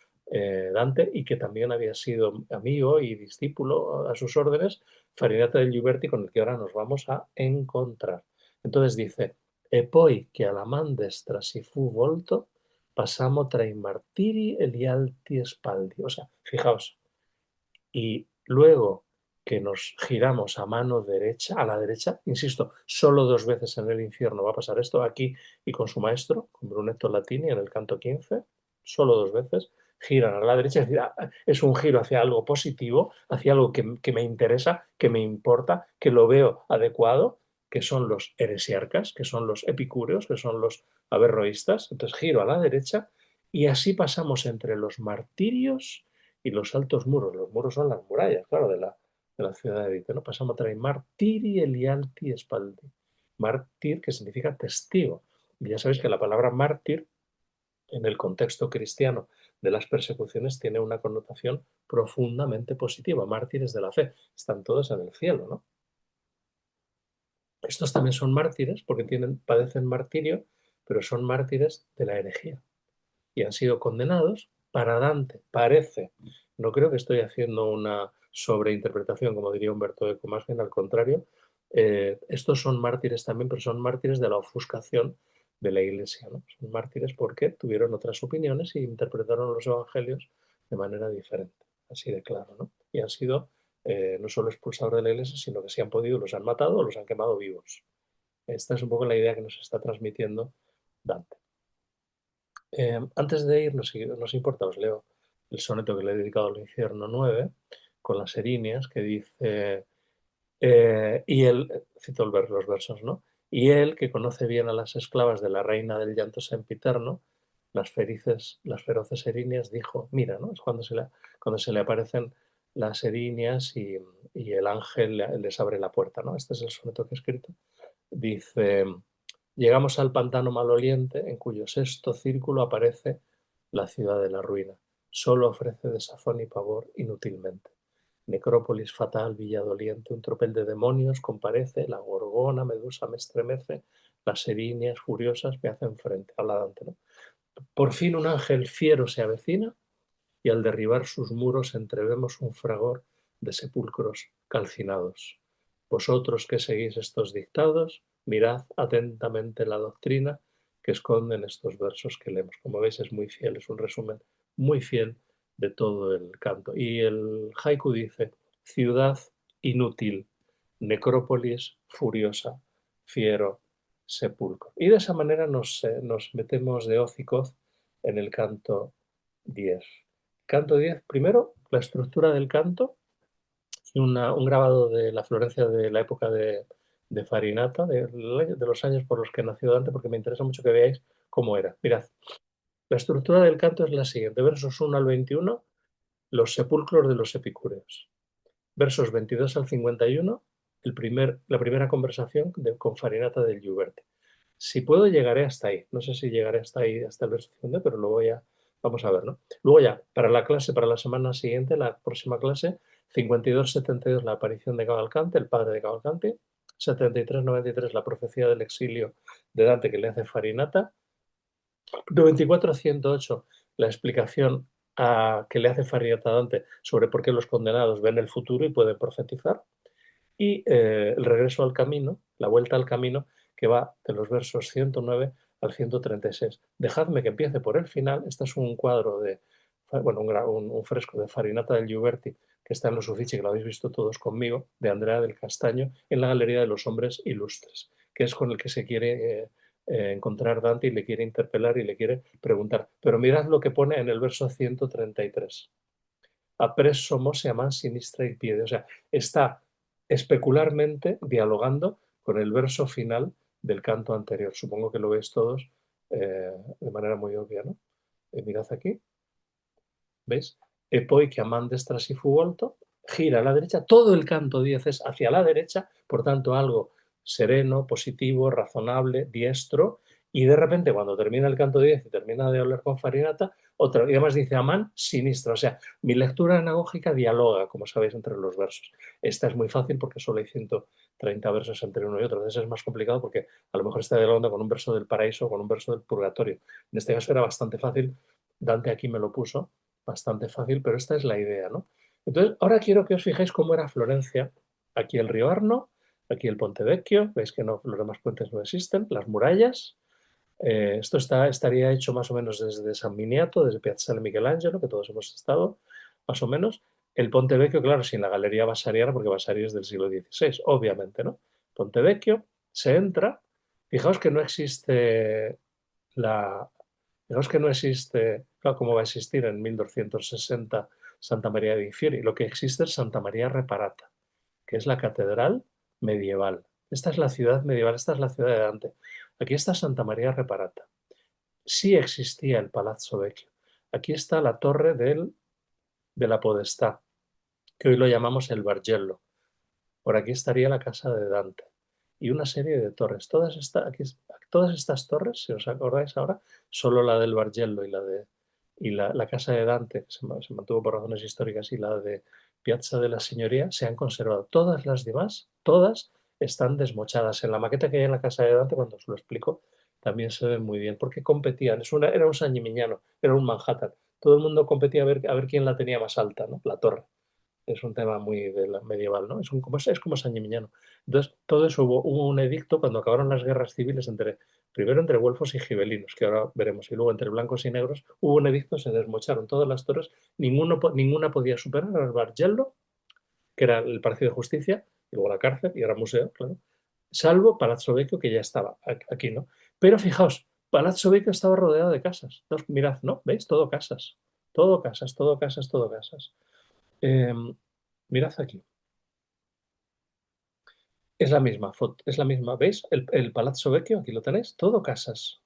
[SPEAKER 1] Dante, y que también había sido amigo y discípulo a sus órdenes, Farinata del Giuberti, con el que ahora nos vamos a encontrar. Entonces dice, e poi che alla man destra si fu volto, pasamos tra i martiri e gli alti spaldi. O sea, fijaos, y luego que nos giramos a mano derecha, a la derecha, insisto, solo 2 veces en el infierno va a pasar esto, aquí y con su maestro, con Brunetto Latini en el canto 15, solo 2 veces, giran a la derecha, es decir, es un giro hacia algo positivo, hacia algo que me interesa, que me importa, que lo veo adecuado, que son los heresiarcas, que son los epicúreos, que son los averroístas. Entonces giro a la derecha y así pasamos entre los martirios y los altos muros. Los muros son las murallas, claro, de la ciudad de Vite, ¿no? Pasamos a traer martiri elianti espaldi. Mártir, que significa testigo. Y ya sabéis que la palabra mártir, en el contexto cristiano de las persecuciones, tiene una connotación profundamente positiva. Mártires de la fe. Están todos en el cielo, ¿no? Estos también son mártires porque padecen martirio, pero son mártires de la herejía y han sido condenados para Dante. Parece, no creo que estoy haciendo una sobreinterpretación, como diría Humberto Eco, más bien al contrario. Estos son mártires también, pero son mártires de la ofuscación de la Iglesia, ¿no? Son mártires porque tuvieron otras opiniones y interpretaron los evangelios de manera diferente, así de claro, ¿no? Y han sido no solo expulsados de la Iglesia, sino que si han podido los han matado o los han quemado vivos. Esta es un poco la idea que nos está transmitiendo Dante. Antes de irnos, si nos importa, os leo el soneto que le he dedicado al infierno 9, con las erinias, que dice, y él, cito los versos, ¿no? Y él, que conoce bien a las esclavas de la reina del llanto sempiterno, las feroces erinias, dijo, mira, ¿no? Es cuando se le aparecen las erinias y el ángel les abre la puerta, ¿no? Este es el soneto que he escrito. Dice, llegamos al pantano maloliente, en cuyo sexto círculo aparece la ciudad de la ruina. Solo ofrece desazón y pavor inútilmente. necrópolis fatal, villa doliente, un tropel de demonios comparece, la gorgona, Medusa me estremece, las erinias furiosas me hacen frente. Habla Dante, ¿no? Por fin un ángel fiero se avecina y al derribar sus muros entrevemos un fragor de sepulcros calcinados. Vosotros que seguís estos dictados, mirad atentamente la doctrina que esconden estos versos que leemos. Como veis es muy fiel, es un resumen muy fiel de todo el canto. Y el haiku dice, ciudad inútil, necrópolis furiosa, fiero sepulcro. Y de esa manera nos metemos de hoz y coz en el canto 10. Canto 10, primero, la estructura del canto, un grabado de la Florencia de la época de Farinata, de los años por los que nació Dante, porque me interesa mucho que veáis cómo era. Mirad, la estructura del canto es la siguiente, versos 1 al 21, los sepulcros de los epicúreos. Versos 22 al 51, la primera conversación con Farinata del Ghiberti. Si puedo, llegaré hasta ahí. No sé si llegaré hasta ahí, hasta el verso 50, pero vamos a ver, ¿no? Luego ya, para la clase, para la semana siguiente, la próxima clase, 52-72, la aparición de Cavalcante, el padre de Cavalcante, 73-93, la profecía del exilio de Dante que le hace Farinata, 94-108, la explicación que le hace Farinata a Dante sobre por qué los condenados ven el futuro y pueden profetizar, y el regreso al camino, la vuelta al camino, que va de los versos 109 al 136. Dejadme que empiece por el final. Este es un cuadro bueno, un fresco de Farinata del Ghiberti, que está en los Uffizi, que lo habéis visto todos conmigo, de Andrea del Castaño, en la Galería de los Hombres Ilustres, que es con el que se quiere encontrar Dante y le quiere interpelar y le quiere preguntar. Pero mirad lo que pone en el verso 133. Appresso mos a man sinistra y piede. O sea, está especularmente dialogando con el verso final del canto anterior. Supongo que lo veis todos de manera muy obvia, ¿no? Mirad aquí, ¿veis? E poi que a man destra si fu volto, gira a la derecha, todo el canto 10 es hacia la derecha, por tanto algo sereno, positivo, razonable, diestro, y de repente cuando termina el canto 10 y termina de hablar con Farinata, otra, y además dice Amán, sinistra, o sea, mi lectura anagógica dialoga, como sabéis, entre los versos. Esta es muy fácil porque solo hay 130 versos entre uno y otro, entonces es más complicado porque a lo mejor está dialogando con un verso del paraíso o con un verso del purgatorio. En este caso era bastante fácil, Dante aquí me lo puso, bastante fácil, pero esta es la idea, ¿no? Entonces, ahora quiero que os fijéis cómo era Florencia. Aquí el río Arno, aquí el Ponte Vecchio, veis que no, los demás puentes no existen, las murallas. Esto estaría hecho más o menos desde San Miniato, desde Piazzale Michelangelo, que todos hemos estado, más o menos. El Ponte Vecchio, claro, sin la Galería Vasariana, porque Vasari es del siglo XVI, obviamente, ¿no? Ponte Vecchio, se entra, fijaos que no existe la, fijaos que no existe, claro, ¿cómo va a existir en 1260 Santa María de Infieri? Lo que existe es Santa María Reparata, que es la catedral medieval. Esta es la ciudad medieval, esta es la ciudad de Dante. Aquí está Santa María Reparata. Sí existía el Palazzo Vecchio. Aquí está la torre de la Podestà, que hoy lo llamamos el Bargello. Por aquí estaría la casa de Dante. Y una serie de torres. Todas estas torres, si os acordáis ahora, solo la del Bargello y la casa de Dante, que se mantuvo por razones históricas, y la de Piazza de la Signoria, se han conservado. Todas las demás, todas están desmochadas. En la maqueta que hay en la casa de Dante, cuando os lo explico, también se ve muy bien, porque competían. Era un San Gimignano, era un Manhattan. Todo el mundo competía a ver quién la tenía más alta, ¿no? La torre. Es un tema muy medieval, ¿no? Es como San Gimignano. Entonces, todo eso hubo un edicto cuando acabaron las guerras civiles primero entre güelfos y gibelinos, que ahora veremos, y luego entre blancos y negros, hubo un edicto, se desmocharon todas las torres, ninguna podía superar al Bargello, que era el Palacio de Justicia, y luego la cárcel, y era museo, claro, salvo Palazzo Vecchio, que ya estaba aquí, ¿no? Pero fijaos, Palazzo Vecchio estaba rodeado de casas. Entonces, mirad, ¿no? ¿Veis? Todo casas. Todo casas, todo casas, todo casas. Eh, Mirad aquí. Es la misma foto, es la misma. ¿Veis? El Palazzo Vecchio, aquí lo tenéis, todo casas.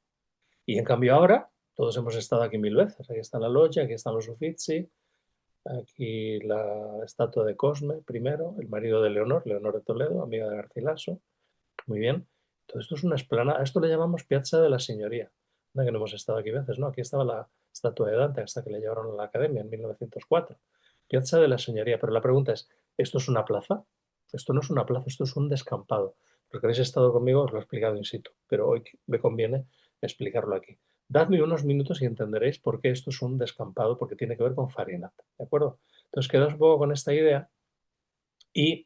[SPEAKER 1] Y en cambio ahora, todos hemos estado aquí 1000 veces. Aquí está la Loggia, aquí están los Uffizi, aquí la estatua de Cosme primero, el marido de Leonor de Toledo, amiga de Garcilaso. Muy bien. Todo esto es una explanada. A esto le llamamos Piazza de la Signoria. Anda que no hemos estado aquí veces, ¿no? Aquí estaba la estatua de Dante hasta que le llevaron a la academia en 1904. Piazza de la Señoría. Pero la pregunta es, ¿esto es una plaza? Esto no es una plaza, esto es un descampado. Los que habéis estado conmigo os lo he explicado in situ, pero hoy me conviene explicarlo aquí. Dadme unos minutos y entenderéis por qué esto es un descampado, porque tiene que ver con farinata, ¿de acuerdo? Entonces, quedaos un poco con esta idea y,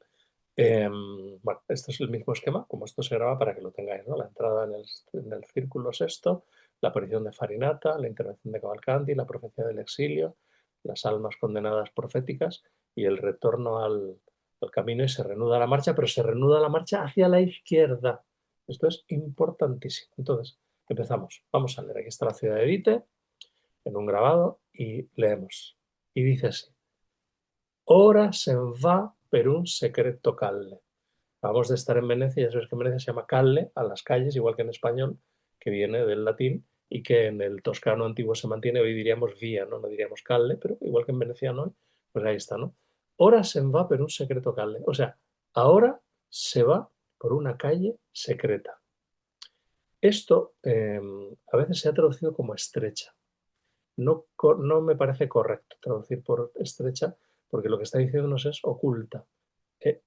[SPEAKER 1] bueno, este es el mismo esquema, como esto se graba para que lo tengáis, ¿no? La entrada en el círculo sexto, la aparición de Farinata, la intervención de Cavalcanti, la profecía del exilio, las almas condenadas proféticas y el retorno al camino y se reanuda la marcha, pero se reanuda la marcha hacia la izquierda. Esto es importantísimo. Entonces, empezamos. Vamos a leer. Aquí está la ciudad de Vite, en un grabado, y leemos. Y dice así. Ora se'n va per un secreto calle. Acabamos de estar en Venecia, ya sabes que en Venecia se llama calle a las calles, igual que en español, que viene del latín y que en el toscano antiguo se mantiene, hoy diríamos vía, ¿no? No diríamos calle, pero igual que en veneciano, pues ahí está, ¿no? Ora se'n va per un secreto calle. O sea, ahora se va por una calle secreta. Esto a veces se ha traducido como estrecha. No, no me parece correcto traducir por estrecha, porque lo que está diciéndonos es oculta.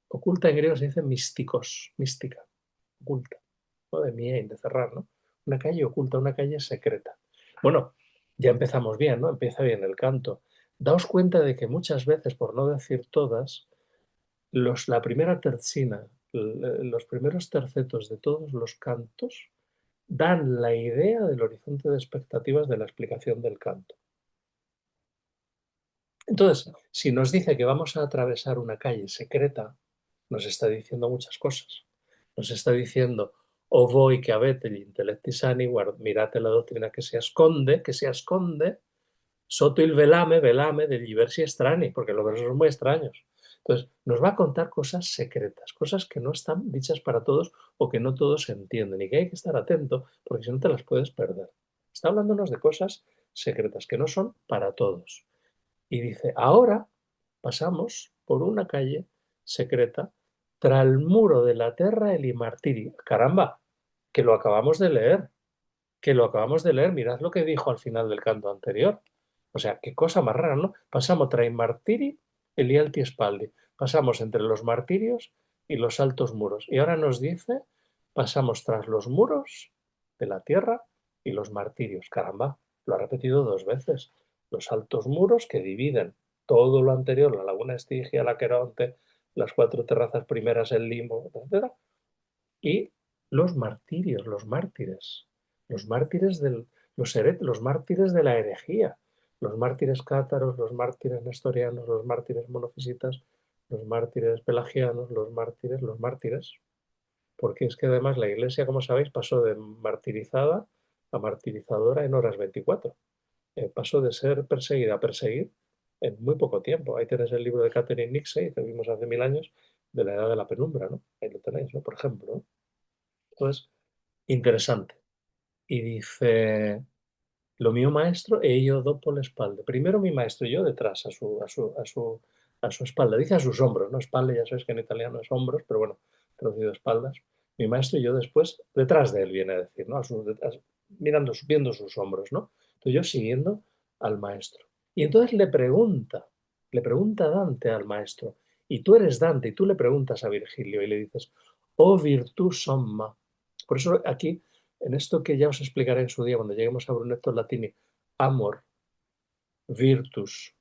[SPEAKER 1] Oculta en griego se dice místicos, mística, oculta, ¿no? De miein, de cerrar, ¿no? Una calle oculta, una calle secreta. Bueno, ya empezamos bien, ¿no? Empieza bien el canto. Daos cuenta de que muchas veces, por no decir todas, la primera tercina, los primeros tercetos de todos los cantos dan la idea del horizonte de expectativas de la explicación del canto. Entonces, si nos dice que vamos a atravesar una calle secreta, nos está diciendo muchas cosas. Nos está diciendo, o voi que avete gli intelletti sani, mirate la doctrina que se esconde, sotto il velame, velame degli versi estrani, porque los versos son muy extraños. Entonces, nos va a contar cosas secretas, cosas que no están dichas para todos o que no todos entienden y que hay que estar atento porque si no te las puedes perder. Está hablándonos de cosas secretas que no son para todos. Y dice, ahora pasamos por una calle secreta tras el muro de la terra el martiri. Caramba, que lo acabamos de leer, que lo acabamos de leer. Mirad lo que dijo al final del canto anterior. O sea, qué cosa más rara, ¿no? Pasamos tra i martiri e gli alti spaldi. Pasamos entre los martirios y los altos muros. Y ahora nos dice, pasamos tras los muros de la tierra y los martirios. Caramba, lo ha repetido dos veces. Los altos muros que dividen todo lo anterior, la laguna Estigia, la Queronte, las cuatro terrazas primeras, el Limbo, etcétera, y los martirios, los mártires los mártires de la herejía, los mártires cátaros, los mártires nestorianos, los mártires monofisitas, los mártires pelagianos, los mártires, porque es que además la Iglesia, como sabéis, pasó de martirizada a martirizadora en horas 24. Pasó de ser perseguida a perseguir en muy poco tiempo. Ahí tenéis el libro de Catherine Nixey, que vimos hace 1000 años, de la edad de la penumbra, ¿no? Ahí lo tenéis, ¿no? Por ejemplo, ¿no? Entonces, interesante. Y dice, lo mío maestro e yo dopo la espalda. Primero mi maestro y yo detrás, a su espalda. Dice a sus hombros, ¿no? Espalda, ya sabes que en italiano es hombros, pero bueno, traducido espaldas. Mi maestro y yo después, detrás de él viene a decir, ¿no? Mirando, viendo sus hombros, ¿no? Entonces yo siguiendo al maestro. Y entonces le pregunta Dante al maestro, y tú eres Dante, y tú le preguntas a Virgilio y le dices, oh virtus somma. Por eso aquí en esto que ya os explicaré en su día cuando lleguemos a Brunetto Latini, amor, virtus,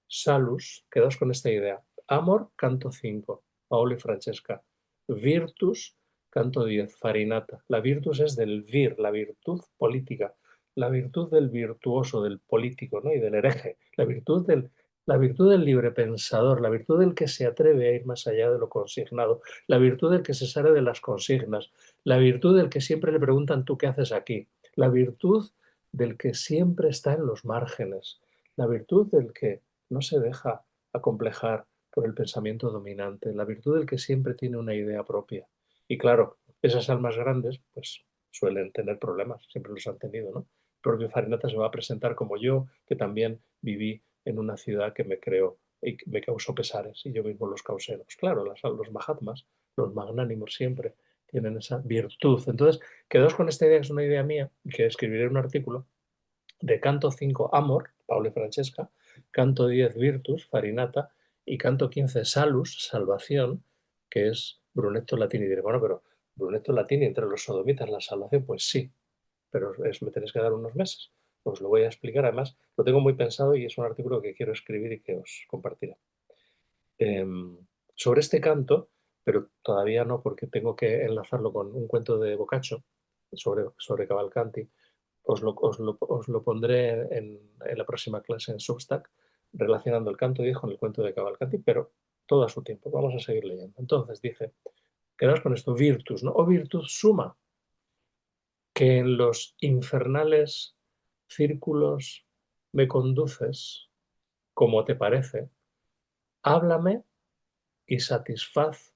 [SPEAKER 1] salus, quedaos con esta idea. Amor, canto 5, Paolo y Francesca. Virtus, canto 10, Farinata. La virtus es del vir, la virtud política, la virtud del virtuoso, del político, ¿no? Y del hereje, la virtud del librepensador, la virtud del que se atreve a ir más allá de lo consignado, la virtud del que se sale de las consignas, la virtud del que siempre le preguntan tú qué haces aquí, la virtud del que siempre está en los márgenes, la virtud del que no se deja acomplejar por el pensamiento dominante, la virtud del que siempre tiene una idea propia. Y claro, esas almas grandes pues suelen tener problemas, siempre los han tenido, ¿no? El propio Farinata se va a presentar como yo, que también viví en una ciudad que me creó y me causó pesares y yo mismo los causé. Pues claro, los Mahatmas, los magnánimos siempre tienen esa virtud. Entonces, quedaos con esta idea, que es una idea mía, que escribiré un artículo de canto 5 Amor, Paolo y Francesca, canto 10 Virtus, Farinata, y canto 15 Salus, Salvación, que es Brunetto Latini. Y diré, bueno, pero Brunetto Latini entre los sodomitas, la salvación, pues sí, pero me tenéis que dar unos meses. Os lo voy a explicar, además lo tengo muy pensado y es un artículo que quiero escribir y que os compartiré. Sobre este canto, pero todavía no porque tengo que enlazarlo con un cuento de Boccaccio sobre Cavalcanti. Os lo pondré en la próxima clase en Substack, relacionando el canto 10 con el cuento de Cavalcanti, pero todo a su tiempo. Vamos a seguir leyendo. Entonces dice, quedaos con esto, virtus, ¿no? O virtus suma, que en los infernales círculos me conduces, como te parece, háblame y satisfaz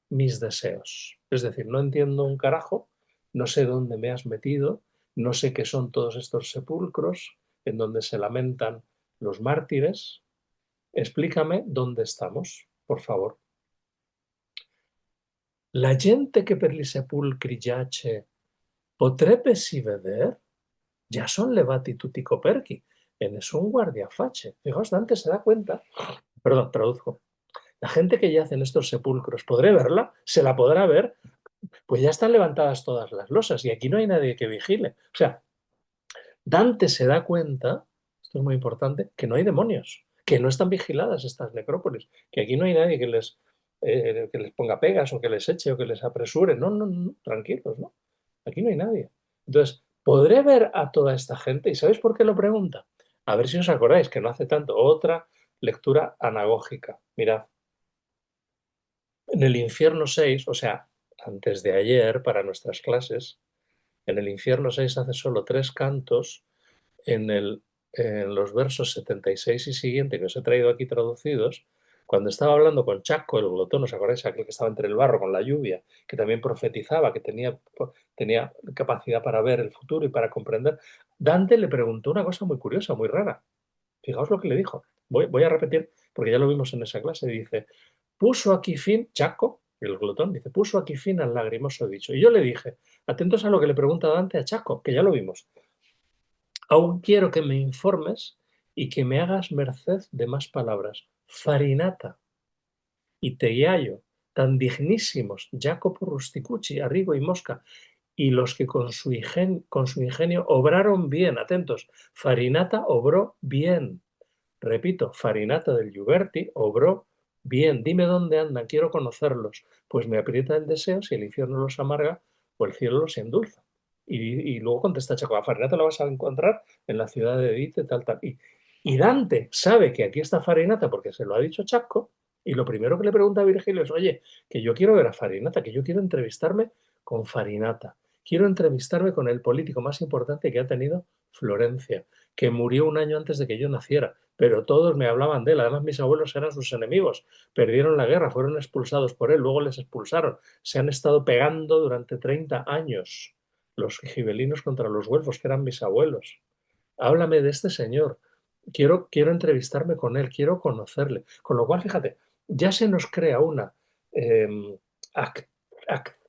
[SPEAKER 1] mis deseos. Es decir, no entiendo un carajo, no sé dónde me has metido, no sé qué son todos estos sepulcros en donde se lamentan los mártires. Explícame dónde estamos, por favor. La gente que per li sepulcri giace potrebbe si veder, ya son levati tutti coperchi, e nessun guardia face. Fijaos, Dante se da cuenta, perdón, traduzco, la gente que yace en estos sepulcros, ¿podré verla? ¿Se la podrá ver? Pues ya están levantadas todas las losas y aquí no hay nadie que vigile. O sea, Dante se da cuenta, esto es muy importante, que no hay demonios, que no están vigiladas estas necrópolis, que aquí no hay nadie que les ponga pegas o que les eche o que les apresure. No, no, no, tranquilos, ¿no? Aquí no hay nadie. Entonces, ¿podré ver a toda esta gente? ¿Y sabéis por qué lo pregunta? A ver si os acordáis, que no hace tanto. Otra lectura anagógica. Mirad, en el infierno 6, o sea, antes de ayer, para nuestras clases, en el infierno 6 hace solo tres cantos en, en los versos 76 y siguiente que os he traído aquí traducidos. Cuando estaba hablando con Chaco, el glotón, ¿os acordáis? Aquel que estaba entre el barro con la lluvia, que también profetizaba, que tenía capacidad para ver el futuro y para comprender. Dante le preguntó una cosa muy curiosa, muy rara. Fijaos lo que le dijo. Voy a repetir, porque ya lo vimos en esa clase. Dice, puso aquí fin, Chaco, el glotón, dice, puso aquí fin al lagrimoso dicho. Y yo le dije, atentos a lo que le pregunta Dante a Chaco, que ya lo vimos. Aún quiero que me informes y que me hagas merced de más palabras. Farinata y Teyayo, tan dignísimos, Jacopo Rusticucci, Arrigo y Mosca, y los que con su ingenio obraron bien, atentos, Farinata obró bien. Repito, Farinata del Giuberti obró bien. Dime dónde andan, quiero conocerlos. Pues me aprieta el deseo si el infierno los amarga o el cielo los endulza. Y luego contesta Chaco, a Farinata lo vas a encontrar en la ciudad de Edite, tal, tal. Y Dante sabe que aquí está Farinata porque se lo ha dicho Chaco, y lo primero que le pregunta a Virgilio es, oye, que yo quiero ver a Farinata, que yo quiero entrevistarme con Farinata. Quiero entrevistarme con el político más importante que ha tenido Florencia, que murió un año antes de que yo naciera, pero todos me hablaban de él. Además, mis abuelos eran sus enemigos, perdieron la guerra, fueron expulsados por él, luego les expulsaron. Se han estado pegando durante 30 años los gibelinos contra los güelfos, que eran mis abuelos. Háblame de este señor. Quiero entrevistarme con él, quiero conocerle. Con lo cual, fíjate, ya se nos crea una... eh, ac-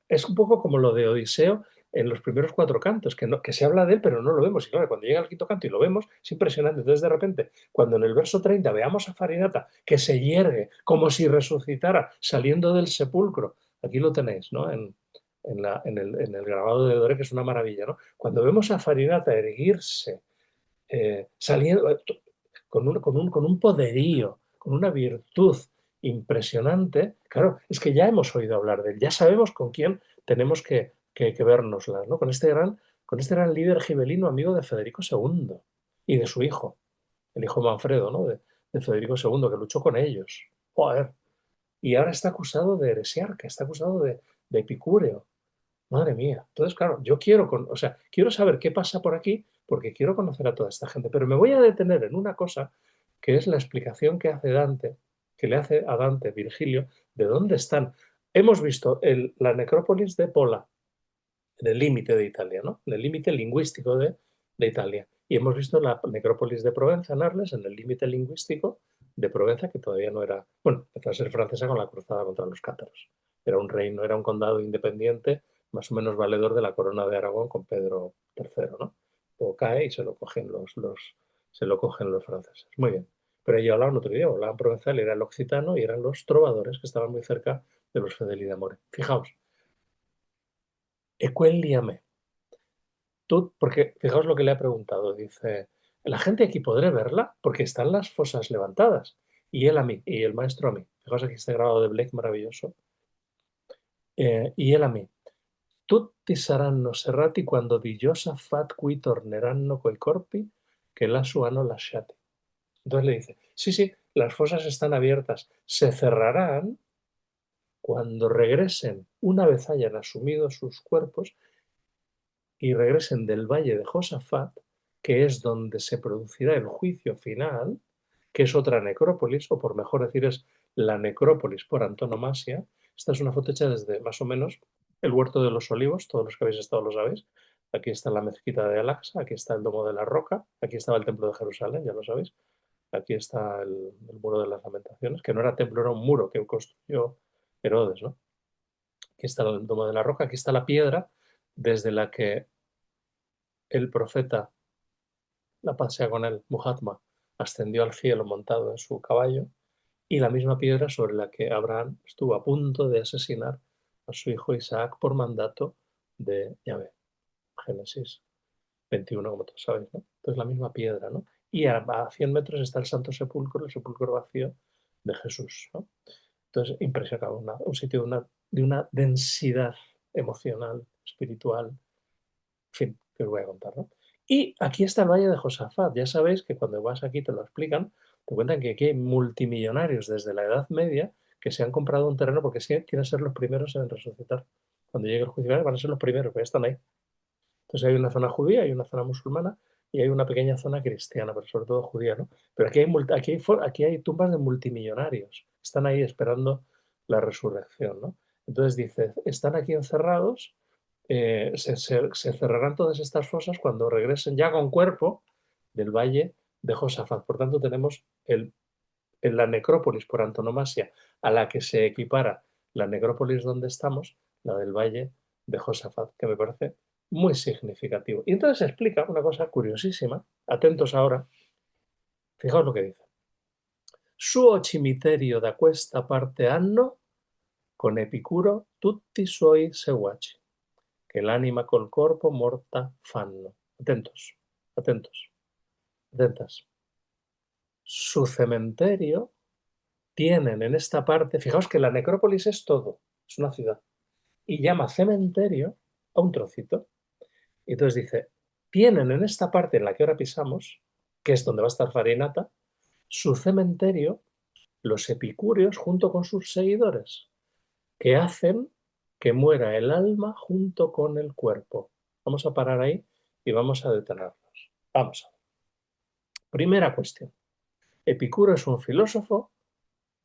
[SPEAKER 1] es un poco como lo de Odiseo en los primeros cuatro cantos, que se habla de él, pero no lo vemos. Y claro, cuando llega el quinto canto y lo vemos, es impresionante. Entonces, de repente, cuando en el verso 30 veamos a Farinata que se yergue como si resucitara saliendo del sepulcro, aquí lo tenéis, ¿no? En el grabado de Dore, que es una maravilla, ¿no? Cuando vemos a Farinata erguirse, saliendo con un poderío, con una virtud impresionante, claro, es que ya hemos oído hablar de él, ya sabemos con quién tenemos que vernoslas, ¿no? Con este gran líder gibelino, amigo de Federico II y de su hijo, el hijo Manfredo, ¿no? De Federico II, que luchó con ellos. Joder. Y ahora está acusado de heresiarca, está acusado de epicúreo. Madre mía. Entonces, claro, yo o sea, quiero saber qué pasa por aquí porque quiero conocer a toda esta gente, pero me voy a detener en una cosa que es la explicación que hace Dante, que le hace a Dante Virgilio, de dónde están. Hemos visto la necrópolis de Pola, en el límite de Italia, ¿no? En el límite lingüístico de Italia. Y hemos visto la necrópolis de Provenza, en Arles, en el límite lingüístico de Provenza, que todavía no era, bueno, empezó a ser francesa con la cruzada contra los cátaros. Era un reino, era un condado independiente, más o menos valedor de la corona de Aragón con Pedro III, ¿no? o cae y se lo cogen los franceses. Muy bien. Pero ellos hablaban otro idioma, hablaban provenzal, era el occitano y eran los trovadores que estaban muy cerca de los Fedeli d'Amore. Fijaos, Equel tú, porque fijaos lo que le ha preguntado, dice, la gente aquí podré verla porque están las fosas levantadas. Y él a mí, y el maestro a mí. Fijaos aquí este grabado de Blake maravilloso. Y él a mí. Tutti saranno serrati quando di Josaphat qui torneranno coi corpi che lassù hanno lasciati. Entonces le dice, sí, sí, las fosas están abiertas, se cerrarán cuando regresen, una vez hayan asumido sus cuerpos y regresen del valle de Josafat, que es donde se producirá el juicio final, que es otra necrópolis, o por mejor decir es la necrópolis por antonomasia. Esta es una foto hecha desde más o menos el Huerto de los Olivos, todos los que habéis estado lo sabéis. Aquí está la mezquita de Al-Aqsa, aquí está el Domo de la Roca, aquí estaba el Templo de Jerusalén, ya lo sabéis. Aquí está el Muro de las Lamentaciones, que no era templo, era un muro que construyó Herodes, ¿no? Aquí está el Domo de la Roca, aquí está la piedra desde la que el profeta, la paz sea con él, Muhammad, ascendió al cielo montado en su caballo, y la misma piedra sobre la que Abraham estuvo a punto de asesinar a su hijo Isaac por mandato de Yahvé. Génesis 21, como todos sabéis, ¿no? Entonces la misma piedra, ¿no? Y a 100 metros está el Santo Sepulcro, el sepulcro vacío de Jesús, ¿no? Entonces, impresionante, un sitio de una densidad emocional, espiritual, en fin, que os voy a contar, ¿no? Y aquí está el Valle de Josafat. Ya sabéis que cuando vas aquí te lo explican, te cuentan que aquí hay multimillonarios desde la Edad Media que se han comprado un terreno porque sí, quieren ser los primeros en resucitar. Cuando llegue el juicio final van a ser los primeros, porque ya están ahí. Entonces hay una zona judía, hay una zona musulmana y hay una pequeña zona cristiana, pero sobre todo judía, ¿no? Pero aquí hay tumbas de multimillonarios. Están ahí esperando la resurrección, ¿no? Entonces dice, están aquí encerrados, se cerrarán todas estas fosas cuando regresen ya con cuerpo del valle de Josafat. Por tanto, tenemos en la necrópolis por antonomasia a la que se equipara la necrópolis donde estamos, la del valle de Josafat, que me parece muy significativo. Y entonces se explica una cosa curiosísima, atentos ahora, fijaos lo que dice. Suo cimitero da questa parte hanno, con Epicuro tutti suoi seguaci, che l'anima col corpo morta fanno. Atentos, atentos, atentas. Su cementerio tienen en esta parte, fijaos que la necrópolis es todo, es una ciudad, y llama cementerio a un trocito. Y entonces dice, tienen en esta parte en la que ahora pisamos, que es donde va a estar Farinata, su cementerio, los epicúreos junto con sus seguidores, que hacen que muera el alma junto con el cuerpo. Vamos a parar ahí y vamos a detenernos. Vamos a ver. Primera cuestión. Epicuro es un filósofo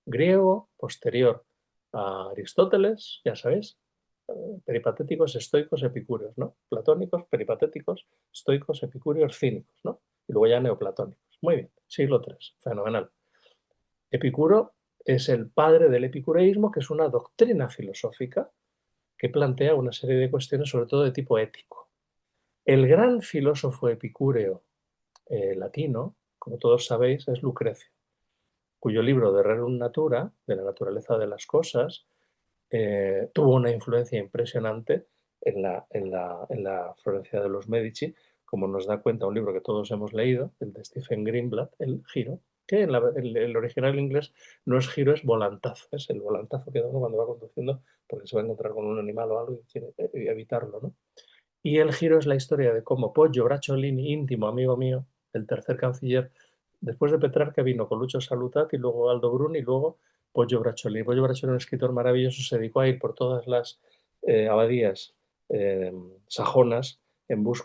[SPEAKER 1] griego posterior a Aristóteles, ya sabéis, peripatéticos, estoicos, epicúreos, ¿no? Platónicos, peripatéticos, estoicos, epicúreos, cínicos, ¿no? Y luego ya neoplatónicos. Muy bien, siglo III, fenomenal. Epicuro es el padre del epicureísmo, que es una doctrina filosófica que plantea una serie de cuestiones, sobre todo de tipo ético. El gran filósofo epicúreo latino, como todos sabéis, es Lucrecio, cuyo libro de Rerum Natura, de la naturaleza de las cosas, tuvo una influencia impresionante en la Florencia de los Medici, como nos da cuenta un libro que todos hemos leído, el de Stephen Greenblatt, El Giro, que en el original inglés no es giro, es volantazo, es el volantazo que da uno cuando va conduciendo porque se va a encontrar con un animal o algo y quiere evitarlo, ¿no? Y El Giro es la historia de cómo Poggio Bracciolini, íntimo amigo mío, el tercer canciller, después de Petrarca vino con Lucio Salutati, y luego Aldo Bruni y luego Poggio Bracciolini. Poggio Bracciolini, un escritor maravilloso, se dedicó a ir por todas las abadías sajonas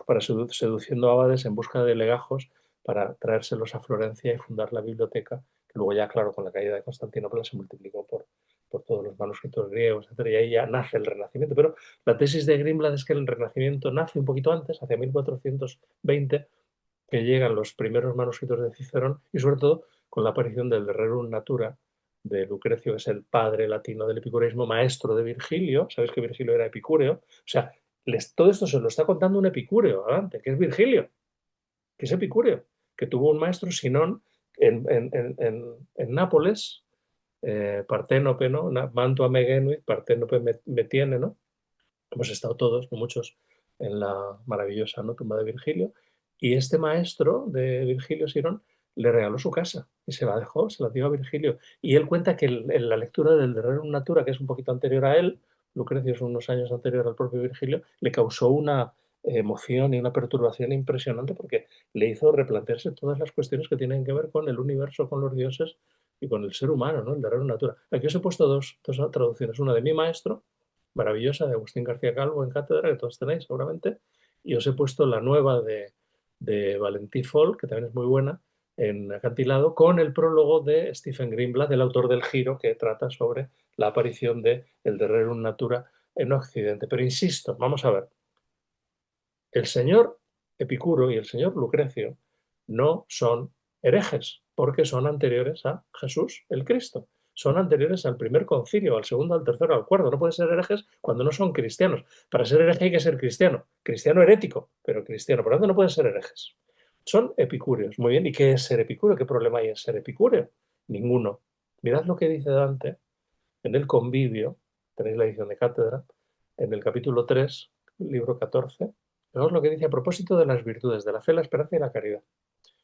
[SPEAKER 1] para seduciendo abades en busca de legajos para traérselos a Florencia y fundar la biblioteca, que luego ya, claro, con la caída de Constantinopla se multiplicó por todos los manuscritos griegos, etc. Y ahí ya nace el Renacimiento. Pero la tesis de Greenblatt es que el Renacimiento nace un poquito antes, hacia 1420, que llegan los primeros manuscritos de Cicerón y sobre todo con la aparición del Rerum Natura de Lucrecio, que es el padre latino del epicureísmo, maestro de Virgilio. Sabéis que Virgilio era epicúreo. O sea, todo esto se lo está contando un epicúreo, adelante, que es Virgilio. que es epicúreo, que tuvo un maestro, Sinón, en Nápoles, Parténope, ¿no? Mantua Megenuit, Parténope me tiene, ¿no? Hemos estado todos, no muchos, en la maravillosa, ¿no?, tumba de Virgilio, y este maestro de Virgilio, Sinón, le regaló su casa y se la dejó, se la dio a Virgilio. Y él cuenta que en la lectura del De Rerum Natura, que es un poquito anterior a él, Lucrecio es unos años anterior al propio Virgilio, le causó una emoción y una perturbación impresionante porque le hizo replantearse todas las cuestiones que tienen que ver con el universo, con los dioses y con el ser humano, ¿no? El De Rerum Natura. Aquí os he puesto dos traducciones, una de mi maestro, maravillosa, de Agustín García Calvo en cátedra, que todos tenéis seguramente, y os he puesto la nueva de Valentí Folk, que también es muy buena, en acantilado, con el prólogo de Stephen Greenblatt, el autor del Giro, que trata sobre la aparición de el De Rerum Natura en Occidente. Pero insisto, vamos a ver, el señor Epicuro y el señor Lucrecio no son herejes, porque son anteriores a Jesús, el Cristo. Son anteriores al primer concilio, al segundo, al tercero, al cuarto. No pueden ser herejes cuando no son cristianos. Para ser hereje hay que ser cristiano. Cristiano herético, pero cristiano. Por lo tanto, no pueden ser herejes. Son epicúreos. Muy bien. ¿Y qué es ser epicúreo? ¿Qué problema hay en ser epicúreo? Ninguno. Mirad lo que dice Dante en el Convivio. Tenéis la edición de cátedra. En el capítulo 3, libro 14. Fijaos lo que dice a propósito de las virtudes, de la fe, la esperanza y la caridad.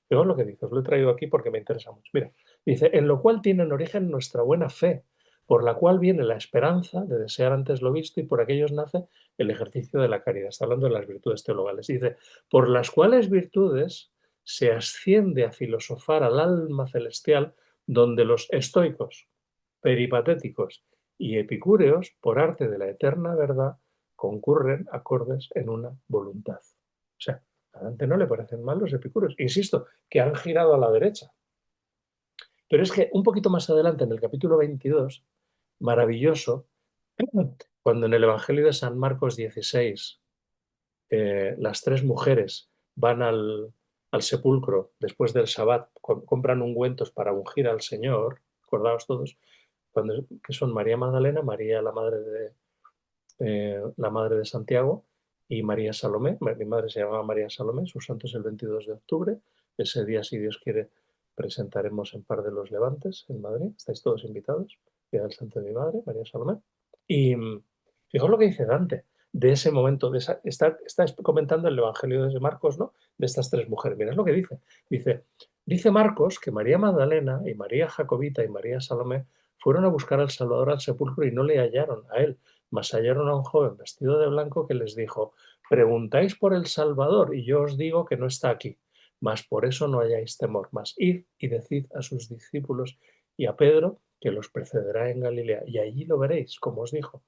[SPEAKER 1] Fijaos lo que dice, os lo he traído aquí porque me interesa mucho. Mira, dice, en lo cual tienen origen nuestra buena fe, por la cual viene la esperanza de desear antes lo visto y por aquellos nace el ejercicio de la caridad. Está hablando de las virtudes teologales. Dice, por las cuales virtudes se asciende a filosofar al alma celestial, donde los estoicos, peripatéticos y epicúreos, por arte de la eterna verdad, concurren acordes en una voluntad. O sea, a Dante no le parecen mal los epicúreos. Insisto, que han girado a la derecha. Pero es que un poquito más adelante, en el capítulo 22, maravilloso, cuando en el Evangelio de San Marcos 16 las tres mujeres van al sepulcro después del Sabbat, compran ungüentos para ungir al Señor, acordaos todos, que son María Magdalena, María la madre de Santiago, y María Salomé. Mi madre se llamaba María Salomé, su santo es el 22 de octubre. Ese día, si Dios quiere, presentaremos en Par de los Levantes, en Madrid. Estáis todos invitados. Día del santo de mi madre, María Salomé. Y fijaos lo que dice Dante de ese momento. Está comentando el Evangelio de Marcos, ¿no?, de estas tres mujeres. Mirad lo que dice. Dice Marcos que María Magdalena y María Jacobita y María Salomé fueron a buscar al Salvador al sepulcro y no le hallaron a él, mas hallaron a un joven vestido de blanco que les dijo, preguntáis por el Salvador y yo os digo que no está aquí, mas por eso no hayáis temor, mas id y decid a sus discípulos y a Pedro que los precederá en Galilea y allí lo veréis, como os dijo.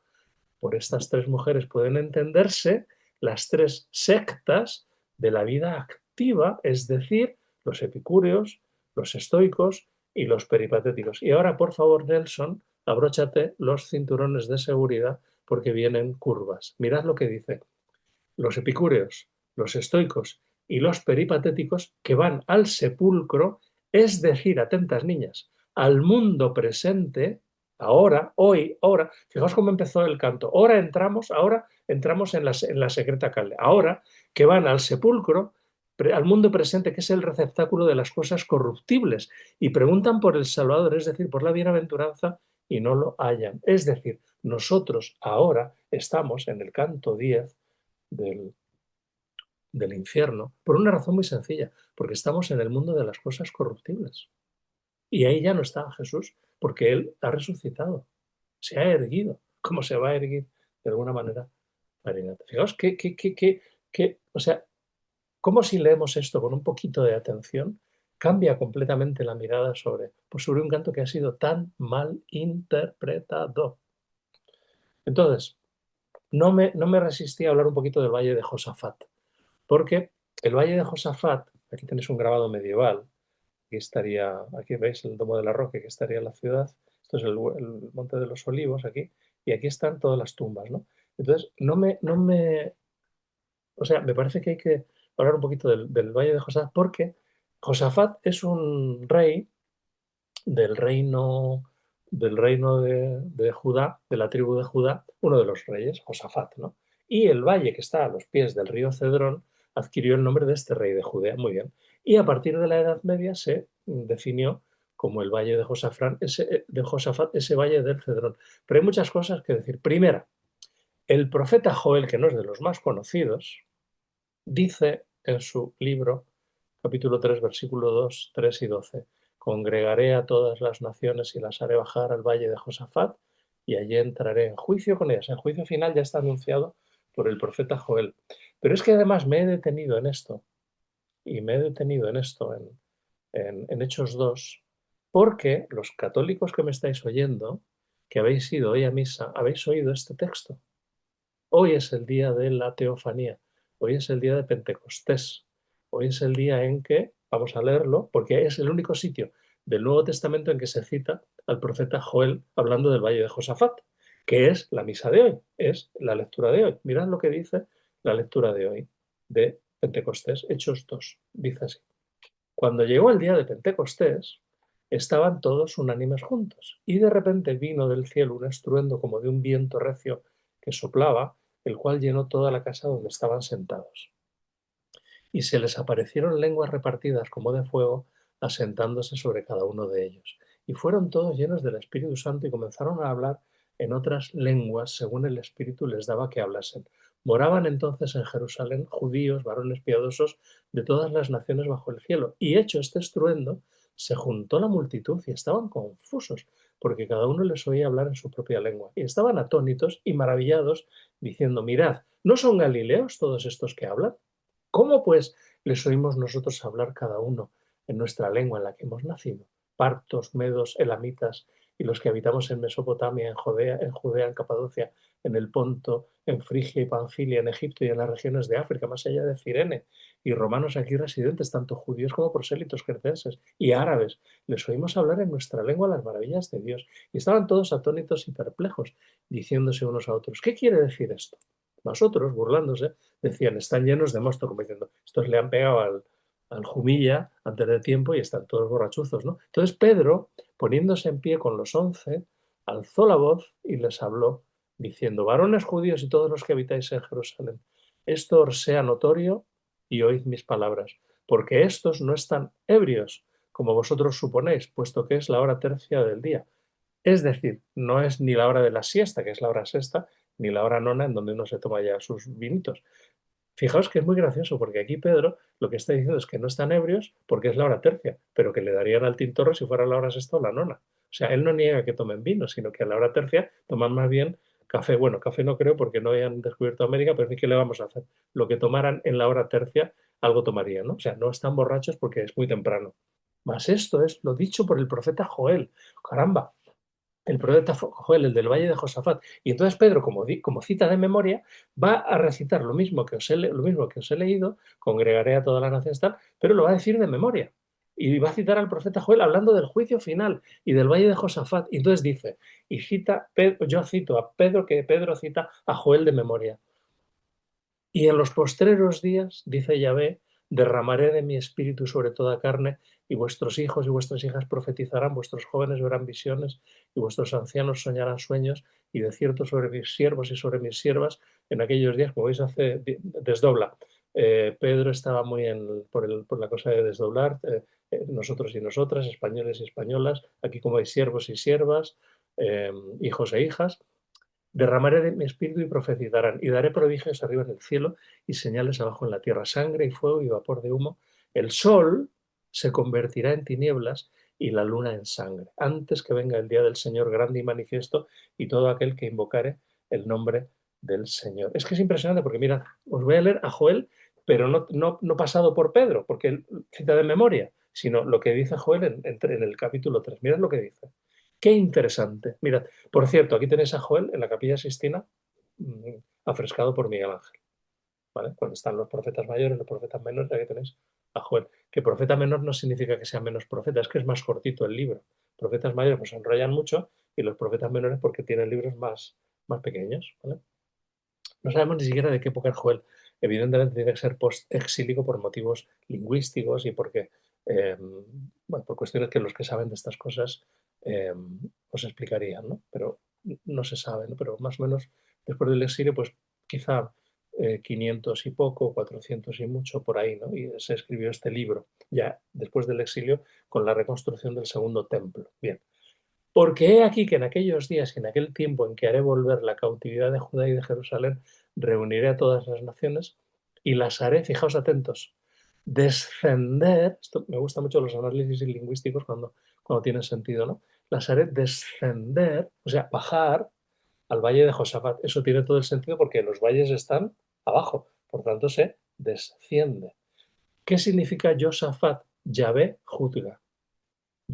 [SPEAKER 1] Por estas tres mujeres pueden entenderse las tres sectas de la vida activa, es decir, los epicúreos, los estoicos y los peripatéticos. Y ahora, por favor, Nelson, abróchate los cinturones de seguridad porque vienen curvas. Mirad lo que dice. Los epicúreos, los estoicos y los peripatéticos que van al sepulcro, es decir, atentas niñas, al mundo presente, ahora, hoy, ahora. Fijaos cómo empezó el canto. Ahora entramos en la secreta calle. Ahora que van al sepulcro, al mundo presente, que es el receptáculo de las cosas corruptibles, y preguntan por el Salvador, es decir, por la bienaventuranza, y no lo hallan. Es decir, nosotros ahora estamos en el canto 10 del, del infierno por una razón muy sencilla, porque estamos en el mundo de las cosas corruptibles. Y ahí ya no está Jesús, porque Él ha resucitado, se ha erguido, como se va a erguir de alguna manera. Fijaos o sea, como si leemos esto con un poquito de atención, cambia completamente la mirada sobre un canto que ha sido tan mal interpretado. Entonces, no me resistí a hablar un poquito del Valle de Josafat, porque el Valle de Josafat, aquí tenéis un grabado medieval, aquí veis el Domo de la Roca, que estaría en la ciudad, esto es el Monte de los Olivos aquí, y aquí están todas las tumbas, ¿no? Entonces, o sea, me parece que hay que hablar un poquito del Valle de Josafat, porque Josafat es un rey del reino, del reino de Judá, de la tribu de Judá, uno de los reyes, Josafat, ¿no? Y el valle que está a los pies del río Cedrón adquirió el nombre de este rey de Judea. Muy bien. Y a partir de la Edad Media se definió como el valle de Josafat, ese valle del Cedrón. Pero hay muchas cosas que decir. Primera, el profeta Joel, que no es de los más conocidos, dice en su libro, capítulo 3, versículo 2, 3 y 12, congregaré a todas las naciones y las haré bajar al valle de Josafat y allí entraré en juicio con ellas. El juicio final ya está anunciado por el profeta Joel. Pero es que además me he detenido en esto, y me he detenido en esto, en Hechos 2, porque los católicos que me estáis oyendo, que habéis ido hoy a misa, habéis oído este texto. Hoy es el día de la teofanía, hoy es el día de Pentecostés, hoy es el día en que, vamos a leerlo, porque es el único sitio del Nuevo Testamento en que se cita al profeta Joel hablando del valle de Josafat, que es la misa de hoy, es la lectura de hoy. Mirad lo que dice la lectura de hoy de Pentecostés, Hechos 2, dice así. Cuando llegó el día de Pentecostés, estaban todos unánimes juntos, y de repente vino del cielo un estruendo como de un viento recio que soplaba, el cual llenó toda la casa donde estaban sentados. Y se les aparecieron lenguas repartidas como de fuego, asentándose sobre cada uno de ellos. Y fueron todos llenos del Espíritu Santo y comenzaron a hablar en otras lenguas según el Espíritu les daba que hablasen. Moraban entonces en Jerusalén judíos, varones piadosos de todas las naciones bajo el cielo. Y hecho este estruendo, se juntó la multitud y estaban confusos, porque cada uno les oía hablar en su propia lengua. Y estaban atónitos y maravillados, diciendo, mirad, ¿no son galileos todos estos que hablan? ¿Cómo pues les oímos nosotros hablar cada uno en nuestra lengua en la que hemos nacido? Partos, medos, elamitas y los que habitamos en Mesopotamia, en Judea, en Capadocia, en el Ponto, en Frigia y Panfilia, en Egipto y en las regiones de África, más allá de Cirene, y romanos aquí residentes, tanto judíos como prosélitos cretenses y árabes, les oímos hablar en nuestra lengua las maravillas de Dios. Y estaban todos atónitos y perplejos, diciéndose unos a otros, ¿qué quiere decir esto? Nosotros, burlándose, decían, están llenos de mosto, como diciendo, estos le han pegado al Jumilla antes de tiempo y están todos borrachuzos, ¿no? Entonces Pedro, poniéndose en pie con los 11, alzó la voz y les habló, diciendo, varones judíos y todos los que habitáis en Jerusalén, esto os sea notorio y oíd mis palabras, porque estos no están ebrios, como vosotros suponéis, puesto que es la hora tercia del día. Es decir, no es ni la hora de la siesta, que es la hora sexta, ni la hora nona, en donde uno se toma ya sus vinitos. Fijaos que es muy gracioso, porque aquí Pedro lo que está diciendo es que no están ebrios porque es la hora tercia, pero que le darían al tintorro si fuera la hora sexta o la nona. O sea, él no niega que tomen vino, sino que a la hora tercia toman más bien café. Bueno, café no creo porque no hayan descubierto América, pero ¿qué le vamos a hacer? Lo que tomaran en la hora tercia, algo tomarían, ¿no? O sea, no están borrachos porque es muy temprano. Mas esto es lo dicho por el profeta Joel. Caramba, el profeta Joel, el del valle de Josafat. Y entonces Pedro, como cita de memoria, va a recitar lo mismo que os he leído, congregaré a todas las naciones tal, pero lo va a decir de memoria. Y va a citar al profeta Joel hablando del juicio final y del valle de Josafat. Y entonces dice, yo cito a Pedro, que Pedro cita a Joel de memoria. Y en los postreros días, dice Yahvé, derramaré de mi espíritu sobre toda carne, y vuestros hijos y vuestras hijas profetizarán, vuestros jóvenes verán visiones, y vuestros ancianos soñarán sueños, y de cierto sobre mis siervos y sobre mis siervas, en aquellos días, como veis, desdobla. Pedro estaba muy por la cosa de desdoblar, nosotros y nosotras, españoles y españolas, aquí como hay siervos y siervas, hijos e hijas, derramaré de mi espíritu y profetizarán, y daré prodigios arriba en el cielo y señales abajo en la tierra, sangre y fuego y vapor de humo. El sol se convertirá en tinieblas y la luna en sangre, antes que venga el día del Señor grande y manifiesto, y todo aquel que invocare el nombre del Señor. Es que es impresionante porque, mirad, os voy a leer a Joel, pero no pasado por Pedro, porque él cita de memoria, sino lo que dice Joel en el capítulo 3. Mirad lo que dice. Qué interesante. Mirad, por cierto, aquí tenéis a Joel en la Capilla Sistina, afrescado por Miguel Ángel. ¿Vale? Cuando están los profetas mayores, los profetas menores, aquí tenéis a Joel. Que profeta menor no significa que sea menos profeta, es que es más cortito el libro. Profetas mayores pues se enrollan mucho y los profetas menores porque tienen libros más pequeños. ¿Vale? No sabemos ni siquiera de qué época es Joel. Evidentemente tiene que ser post-exílico por motivos lingüísticos y porque, bueno, por cuestiones que los que saben de estas cosas os explicarían, ¿no? Pero no se sabe, ¿no? Pero más o menos después del exilio, pues quizá 500 y poco, 400 y mucho, por ahí, ¿no? Y se escribió este libro, ya después del exilio, con la reconstrucción del segundo templo. Bien. Porque he aquí que en aquellos días y en aquel tiempo en que haré volver la cautividad de Judá y de Jerusalén, reuniré a todas las naciones y las haré, fijaos atentos, descender, esto me gusta mucho los análisis lingüísticos cuando tienen sentido, ¿no? Las haré descender, o sea, bajar al valle de Josafat. Eso tiene todo el sentido porque los valles están abajo, por tanto se desciende. ¿Qué significa Josafat? Yahvé juzga.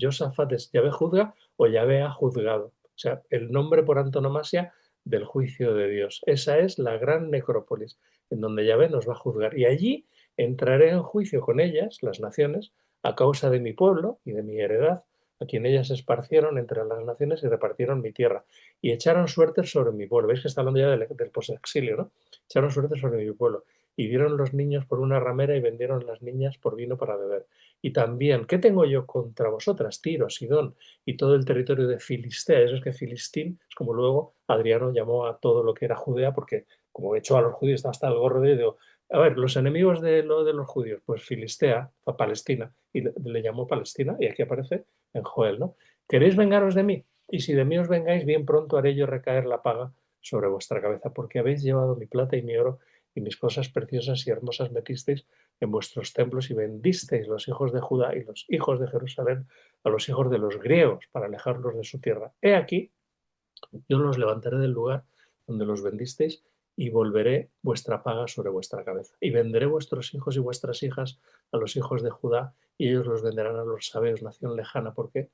[SPEAKER 1] Josafat es Yahvé juzga o Yahvé ha juzgado. O sea, el nombre por antonomasia del juicio de Dios. Esa es la gran necrópolis, en donde Yahvé nos va a juzgar. Y allí entraré en juicio con ellas, las naciones, a causa de mi pueblo y de mi heredad, a quien ellas esparcieron entre las naciones y repartieron mi tierra. Y echaron suertes sobre mi pueblo. ¿Veis que está hablando ya del posexilio, ¿no? Echaron suertes sobre mi pueblo. Y dieron los niños por una ramera y vendieron las niñas por vino para beber. Y también, ¿qué tengo yo contra vosotras, Tiro, Sidón y todo el territorio de Filistea? Eso es que Filistín es como luego Adriano llamó a todo lo que era Judea, porque como echó a los judíos hasta el gorro de digo, a ver, los enemigos de los judíos, pues Filistea, a Palestina, y le llamó Palestina, y aquí aparece en Joel, ¿no? ¿Queréis vengaros de mí? Y si de mí os vengáis, bien pronto haré yo recaer la paga sobre vuestra cabeza, porque habéis llevado mi plata y mi oro y mis cosas preciosas y hermosas metisteis en vuestros templos y vendisteis los hijos de Judá y los hijos de Jerusalén a los hijos de los griegos para alejarlos de su tierra. He aquí, yo los levantaré del lugar donde los vendisteis y volveré vuestra paga sobre vuestra cabeza. Y venderé vuestros hijos y vuestras hijas a los hijos de Judá y ellos los venderán a los sabeos, nación lejana, porque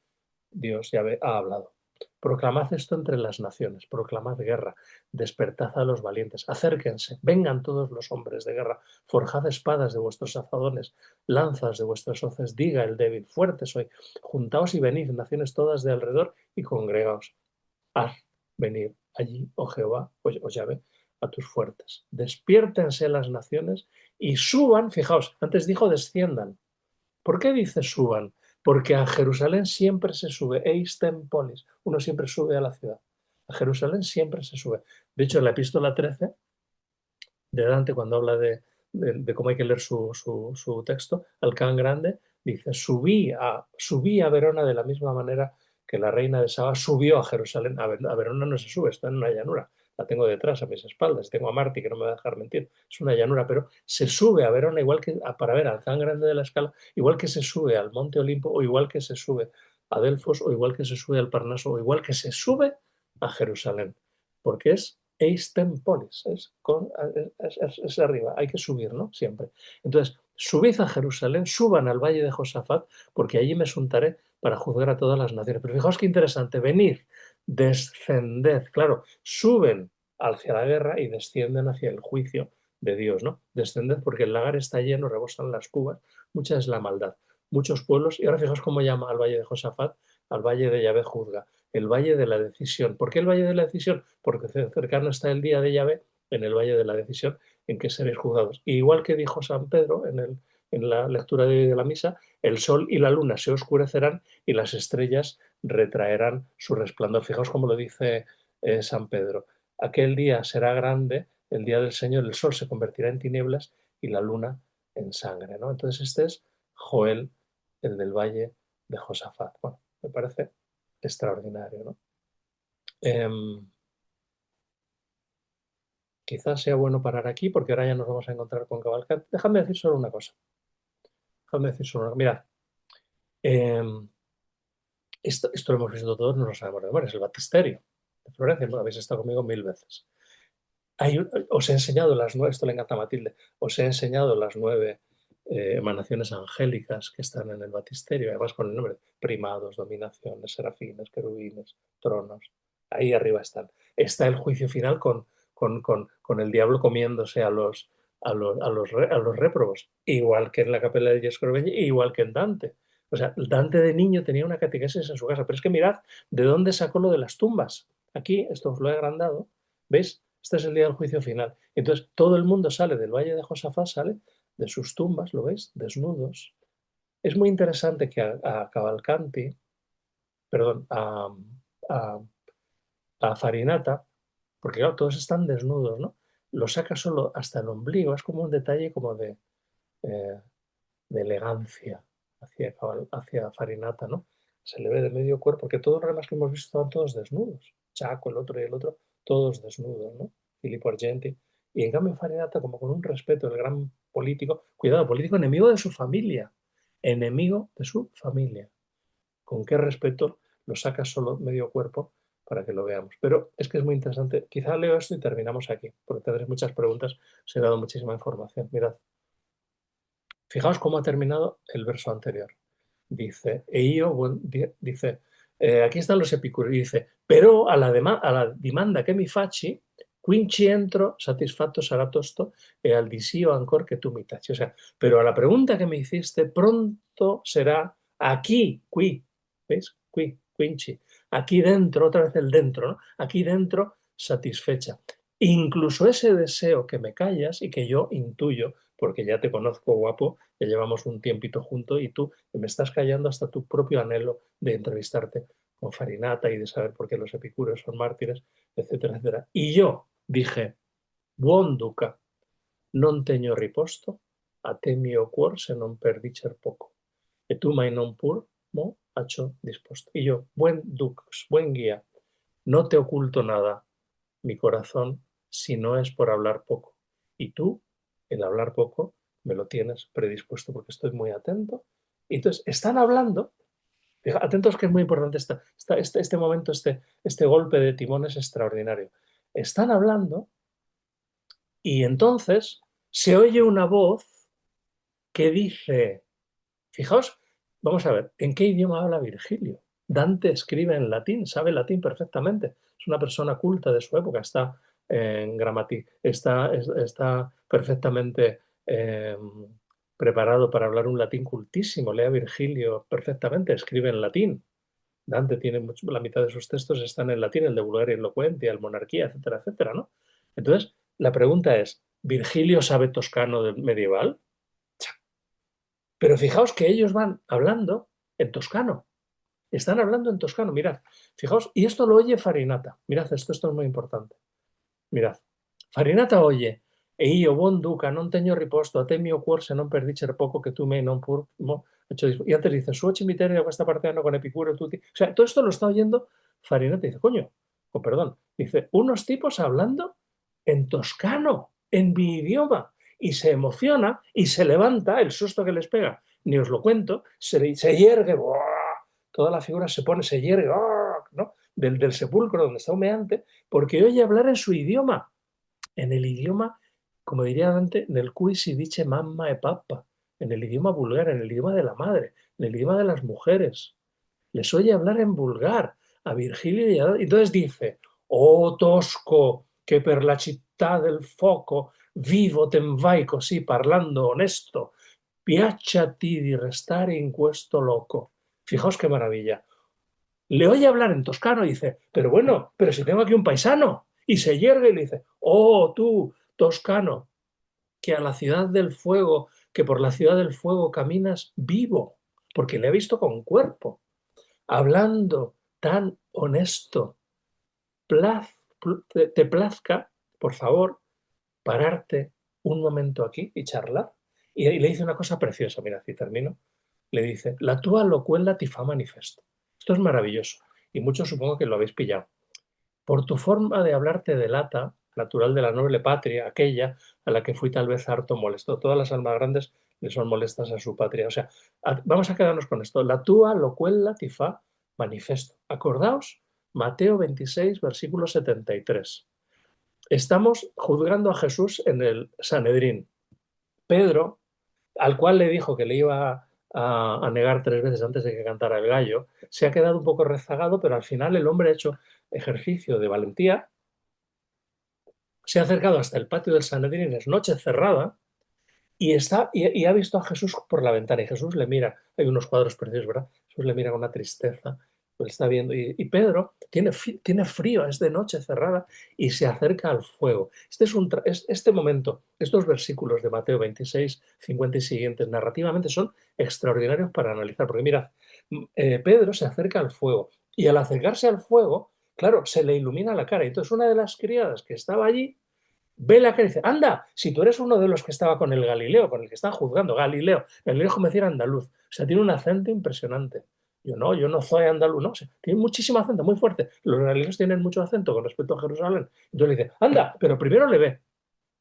[SPEAKER 1] Dios ya ha hablado. Proclamad esto entre las naciones, proclamad guerra, despertad a los valientes, acérquense, vengan todos los hombres de guerra, forjad espadas de vuestros azadones, lanzas de vuestras hoces, diga el débil, fuerte soy, juntaos y venid, naciones todas de alrededor, y congregaos. Haz venir allí, oh Jehová, o Yahvé, a tus fuertes. Despiértense las naciones y suban, fijaos, antes dijo desciendan, ¿por qué dice suban? Porque a Jerusalén siempre se sube, Eistenpolis, uno siempre sube a la ciudad. A Jerusalén siempre se sube. De hecho, en la epístola 13 de Dante, cuando habla de cómo hay que leer su texto, Alcán Grande dice, subí a Verona de la misma manera que la reina de Saba subió a Jerusalén. A Verona no se sube, está en una llanura. La tengo detrás, a mis espaldas. Tengo a Marti, que no me va a dejar mentir. Es una llanura, pero se sube a Verona igual que para ver Alcán Grande de la Escala, igual que se sube al Monte Olimpo, o igual que se sube a Delfos, o igual que se sube al Parnaso, o igual que se sube a Jerusalén. Porque es Eistenpolis, es arriba, hay que subir, ¿no? Siempre. Entonces, subid a Jerusalén, suban al valle de Josafat, porque allí me juntaré para juzgar a todas las naciones. Pero fijaos qué interesante, venir, descended, claro, suben hacia la guerra y descienden hacia el juicio de Dios, ¿no? Descended porque el lagar está lleno, rebosan las cubas, mucha es la maldad, muchos pueblos, y ahora fijaos cómo llama al valle de Josafat, al valle de Yahvé juzga, el valle de la decisión. ¿Por qué el valle de la decisión? Porque cercano está el día de Yahvé, en el valle de la decisión, en que seréis juzgados. Y igual que dijo San Pedro en la lectura de la misa, el sol y la luna se oscurecerán y las estrellas retraerán su resplandor. Fijaos cómo lo dice San Pedro. Aquel día será grande, el día del Señor, el sol se convertirá en tinieblas y la luna en sangre, ¿no? Entonces este es Joel, el del valle de Josafat. Bueno, me parece extraordinario, ¿no? Quizás sea bueno parar aquí porque ahora ya nos vamos a encontrar con Cavalcante. Déjame decir solo una cosa. Déjame decir solo una cosa. Mirad, eh, esto lo hemos visto todos, no lo sabemos de memoria, es el baptisterio de Florencia. Bueno, habéis estado conmigo 1000 veces. Os he enseñado las 9, esto le encanta a Matilde, os he enseñado las 9 emanaciones angélicas que están en el baptisterio, además con el nombre, primados, dominaciones, serafines, querubines, tronos. Ahí arriba están. Está el juicio final con el diablo comiéndose a los réprobos, igual que en la capela de Giescorbegli, igual que en Dante. O sea, Dante de niño tenía una catequesis en su casa, pero es que mirad de dónde sacó lo de las tumbas. Aquí, esto os lo he agrandado, ¿veis? Este es el día del juicio final. Entonces, todo el mundo sale del valle de Josafat, sale de sus tumbas, ¿lo veis? Desnudos. Es muy interesante que a Cavalcanti, perdón, a Farinata, porque claro, todos están desnudos, ¿no? lo saca solo hasta el ombligo, es como un detalle como eh, de elegancia hacia Farinata, ¿no? Se le ve de medio cuerpo, porque todos los demás que hemos visto estaban todos desnudos. Chaco, el otro y el otro, todos desnudos, ¿no? Filippo Argenti. Y en cambio Farinata, como con un respeto, el gran político, cuidado, político enemigo de su familia, enemigo de su familia. Con qué respeto lo saca solo medio cuerpo para que lo veamos. Pero es que es muy interesante. Quizá leo esto y terminamos aquí, porque tendréis muchas preguntas, os he dado muchísima información. Mirad, fijaos cómo ha terminado el verso anterior. Dice, dice, aquí están los epicúreos, dice, pero a la demanda que mi facci, quinci entro satisfatto sarà tosto e al disio ancor que tu mi taci. O sea, pero a la pregunta que me hiciste, pronto será aquí, qui, ¿veis? Qui, quinci, aquí dentro, otra vez el dentro, ¿no? Aquí dentro, satisfecha. Incluso ese deseo que me callas y que yo intuyo, porque ya te conozco, guapo, ya llevamos un tiempito juntos y tú me estás callando hasta tu propio anhelo de entrevistarte con Farinata y de saber por qué los epicúreos son mártires, etcétera, etcétera. Y yo dije, buon duca, non teño riposto, a te mio cuor se non perdicer poco, e tu mai non pur mo hacho disposto. Y yo, buen dux, buen guía, no te oculto nada, mi corazón, si no es por hablar poco. Y tú, el hablar poco, me lo tienes predispuesto porque estoy muy atento. Y entonces, están hablando, atentos que es muy importante este momento, este golpe de timón es extraordinario. Están hablando y entonces se oye una voz que dice, fijaos, vamos a ver, ¿en qué idioma habla Virgilio? Dante escribe en latín, sabe latín perfectamente. Es una persona culta de su época, está en gramática, está perfectamente preparado para hablar un latín cultísimo. Lee a Virgilio perfectamente, escribe en latín. Dante tiene la mitad de sus textos están en latín, el de Vulgaria y Elocuentia, el Monarquía, etcétera, etcétera, ¿no? Entonces, la pregunta es, ¿Virgilio sabe toscano medieval? Pero fijaos que ellos van hablando en toscano. Están hablando en toscano, mirad. Fijaos, y esto lo oye Farinata. Mirad, esto es muy importante. Mirad. Farinata oye, e io, buon duca, non teño riposto, a te mio cuor se non perdicer poco que tu me non pur... Y antes dice, su cimiterio questa partiendo con Epicuro, tutti. O sea, todo esto lo está oyendo Farinata y dice, coño, oh, perdón, dice, unos tipos hablando en toscano, en mi idioma, y se emociona y se levanta, el susto que les pega, ni os lo cuento, se yergue, ¡buah! Toda la figura se pone, se yergue, ¡buah! ¿No? Del sepulcro donde está humeante, porque oye hablar en su idioma, en el idioma, como diría Dante, nel cui si dice mamma e pappa, en el idioma vulgar, en el idioma de la madre, en el idioma de las mujeres. Les oye hablar en vulgar a Virgilio y entonces dice, oh tosco, que per la città del foco vivo ten vai così parlando honesto, piacciati di restare in questo loco. Fijaos qué maravilla. Le oye hablar en toscano y dice, pero bueno, pero si tengo aquí un paisano. Y se yergue y le dice, oh tú, toscano, que a la ciudad del fuego, que por la ciudad del fuego caminas vivo, porque le he visto con cuerpo, hablando tan honesto, plaz, te plazca, por favor, pararte un momento aquí y charlar. Y le dice una cosa preciosa, mira, si termino, le dice, la tua locuela ti fa manifesto. Esto es maravilloso y muchos supongo que lo habéis pillado. Por tu forma de hablar te delata, natural de la noble patria, aquella a la que fui tal vez harto molesto. Todas las almas grandes le son molestas a su patria. O sea, vamos a quedarnos con esto. La tua locuela ti fa manifesto. Acordaos, Mateo 26, versículo 73. Estamos juzgando a Jesús en el Sanedrín. Pedro, al cual le dijo que le iba a negar 3 veces antes de que cantara el gallo, se ha quedado un poco rezagado, pero al final el hombre ha hecho ejercicio de valentía, se ha acercado hasta el patio del Sanedrín, es noche cerrada, y ha visto a Jesús por la ventana, y Jesús le mira, hay unos cuadros preciosos, ¿verdad? Jesús le mira con una tristeza, lo está viendo, y Pedro tiene frío, es de noche cerrada, y se acerca al fuego. Este momento, estos versículos de Mateo 26, 50 y siguientes, narrativamente son extraordinarios para analizar, porque mirad, Pedro se acerca al fuego, y al acercarse al fuego, claro, se le ilumina la cara, entonces una de las criadas que estaba allí Ve la cara y dice, anda, si tú eres uno de los que estaba con el Galileo, con el que están juzgando, Galileo es como decir andaluz, o sea, tiene un acento impresionante. Yo no soy andaluz, no, o sea, tiene muchísimo acento, muy fuerte. Los galileos tienen mucho acento con respecto a Jerusalén. Entonces le dice, anda, pero primero le ve.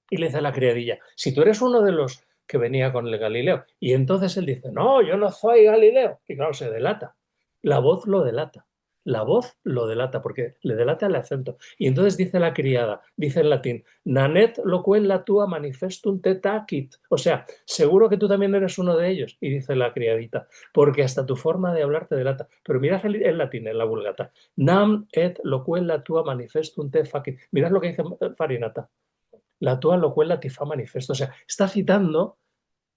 [SPEAKER 1] Y le dice a la criadilla, si tú eres uno de los que venía con el Galileo. Y entonces él dice, no, yo no soy Galileo. Y claro, se delata. La voz lo delata. La voz lo delata porque le delata el acento. Y entonces dice la criada, dice en latín, nanet loquen la tua manifestum te tacit. O sea, seguro que tú también eres uno de ellos. Y dice la criadita, porque hasta tu forma de hablar te delata. Pero mirad el latín, en la vulgata. Nam et loquen la tua manifestum te facit. Mirad lo que dice Farinata, la tua locuela tifa manifesto. O sea, está citando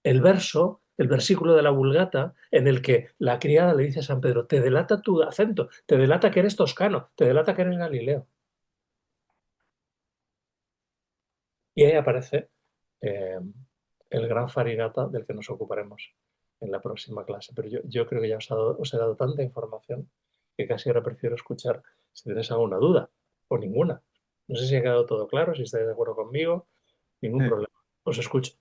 [SPEAKER 1] el verso, el versículo de la Vulgata, en el que la criada le dice a San Pedro, te delata tu acento, te delata que eres toscano, te delata que eres Galileo. Y ahí aparece eh, el gran Farinata del que nos ocuparemos en la próxima clase. Pero yo creo que ya os he dado tanta información que casi ahora prefiero escuchar si tenéis alguna duda o ninguna. No sé si ha quedado todo claro, si estáis de acuerdo conmigo, ningún problema. Os escucho.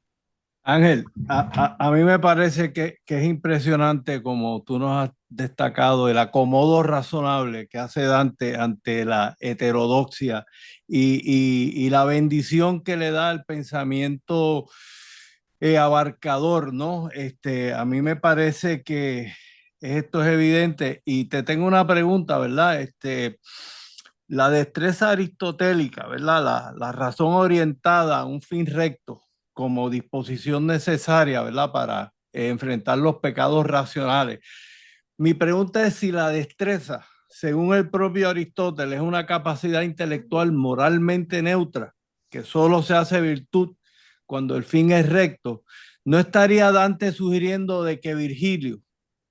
[SPEAKER 2] Ángel, a mí me parece que es impresionante como tú nos has destacado el acomodo razonable que hace Dante ante la heterodoxia y la bendición que le da al pensamiento abarcador, ¿no? A mí me parece que esto es evidente y te tengo una pregunta, ¿verdad? La destreza aristotélica, ¿verdad? La razón orientada a un fin recto como disposición necesaria, ¿verdad? Para enfrentar los pecados racionales. Mi pregunta es si la destreza, según el propio Aristóteles, es una capacidad intelectual moralmente neutra, que solo se hace virtud cuando el fin es recto. ¿No estaría Dante sugiriendo de que Virgilio,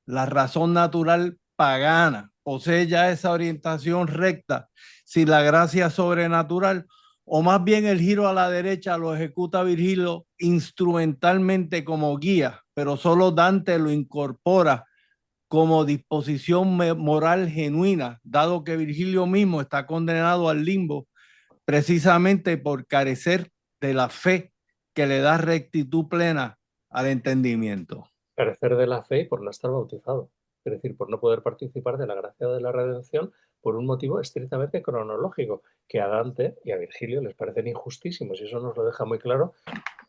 [SPEAKER 2] la razón natural pagana, posee ya esa orientación recta si la gracia sobrenatural, o más bien el giro a la derecha lo ejecuta Virgilio instrumentalmente como guía, pero solo Dante lo incorpora como disposición moral genuina, dado que Virgilio mismo está condenado al limbo precisamente por carecer de la fe que le da rectitud plena al entendimiento?
[SPEAKER 1] Carecer de la fe y por no estar bautizado. Es decir, por no poder participar de la gracia de la redención por un motivo estrictamente cronológico, que a Dante y a Virgilio les parecen injustísimos, y eso nos lo deja muy claro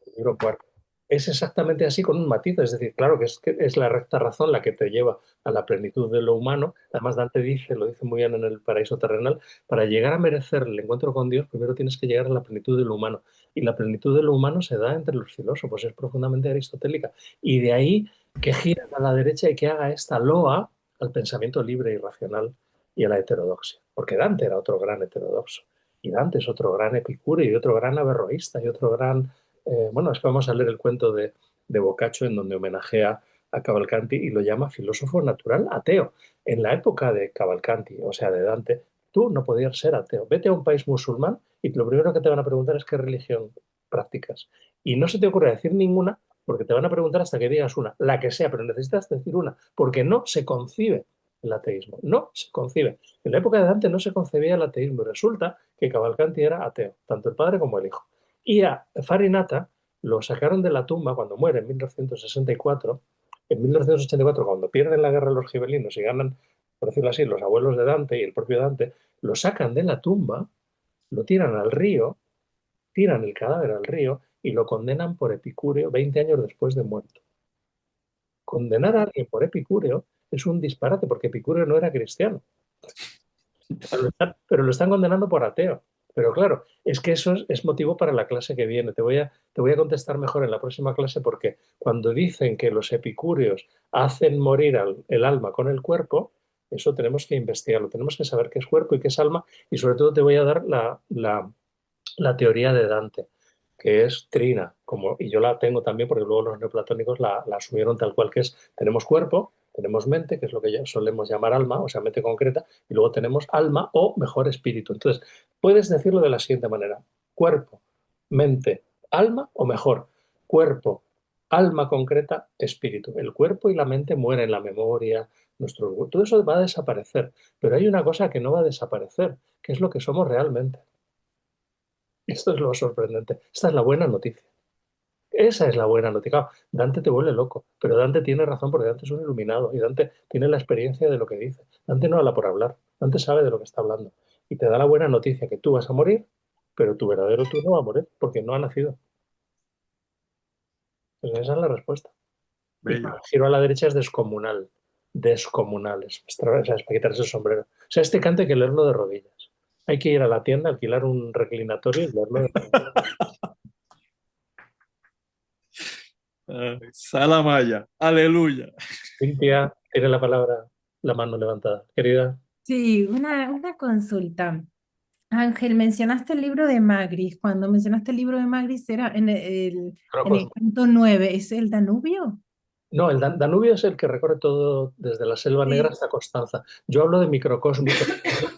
[SPEAKER 1] el libro cuarto. Es exactamente así con un matiz, es decir, claro que es la recta razón la que te lleva a la plenitud de lo humano. Además, Dante dice, lo dice muy bien en el Paraíso Terrenal, para llegar a merecer el encuentro con Dios, primero tienes que llegar a la plenitud de lo humano. Y la plenitud de lo humano se da entre los filósofos, es profundamente aristotélica. Y de ahí que giren a la derecha y que haga esta loa al pensamiento libre y racional y a la heterodoxia. Porque Dante era otro gran heterodoxo. Y Dante es otro gran epicúreo y otro gran averroísta y otro gran bueno, es que vamos a leer el cuento de Boccaccio en donde homenajea a Cavalcanti y lo llama filósofo natural ateo. En la época de Cavalcanti, o sea, de Dante, tú no podías ser ateo. Vete a un país musulmán y lo primero que te van a preguntar es qué religión practicas. Y no se te ocurre decir ninguna porque te van a preguntar hasta que digas una, la que sea, pero necesitas decir una, porque no se concibe el ateísmo, no se concibe. En la época de Dante no se concebía el ateísmo y resulta que Cavalcanti era ateo, tanto el padre como el hijo. Y a Farinata lo sacaron de la tumba cuando muere en 1964. En 1984, cuando pierden la guerra los gibelinos y ganan, por decirlo así, los abuelos de Dante y el propio Dante, lo sacan de la tumba, lo tiran al río, tiran el cadáver al río y lo condenan por epicúreo 20 años después de muerto. Condenar a alguien por epicúreo es un disparate porque Epicúreo no era cristiano. Pero lo están condenando por ateo. Pero claro, es que eso es motivo para la clase que viene. Te voy a contestar mejor en la próxima clase porque cuando dicen que los epicúreos hacen morir el alma con el cuerpo, eso tenemos que investigarlo, tenemos que saber qué es cuerpo y qué es alma y sobre todo te voy a dar la teoría de Dante, que es trina, como, y yo la tengo también porque luego los neoplatónicos la asumieron tal cual que es, tenemos cuerpo, tenemos mente, que es lo que ya solemos llamar alma, o sea, mente concreta, y luego tenemos alma o mejor espíritu. Entonces, puedes decirlo de la siguiente manera, cuerpo, mente, alma o mejor, cuerpo, alma concreta, espíritu. El cuerpo y la mente mueren, la memoria, todo eso va a desaparecer, pero hay una cosa que no va a desaparecer, que es lo que somos realmente. Esto es lo sorprendente. Esta es la buena noticia. Esa es la buena noticia. Claro, Dante te vuelve loco, pero Dante tiene razón porque Dante es un iluminado y Dante tiene la experiencia de lo que dice. Dante no habla por hablar, Dante sabe de lo que está hablando y te da la buena noticia que tú vas a morir, pero tu verdadero tú no va a morir porque no ha nacido. Pues esa es la respuesta. Y
[SPEAKER 2] Bello.
[SPEAKER 1] el giro a la derecha es descomunal, descomunal, o sea, es para quitarse el sombrero. O sea, este cante hay que leerlo de rodillas. Hay que ir a la tienda, alquilar un reclinatorio y leerlo de rodillas.
[SPEAKER 2] Salamaya, aleluya.
[SPEAKER 1] Cintia, tiene la palabra, la mano levantada. Querida,
[SPEAKER 3] Sí, una consulta. Ángel, mencionaste el libro de Magris. Cuando mencionaste el libro de Magris era en el
[SPEAKER 1] Crocosmo.
[SPEAKER 3] cuento 9. ¿Es el Danubio?
[SPEAKER 1] No, el Danubio es el que recorre todo desde la Selva Negra
[SPEAKER 3] Sí.
[SPEAKER 1] hasta Constanza. Yo hablo de microcosmo, que en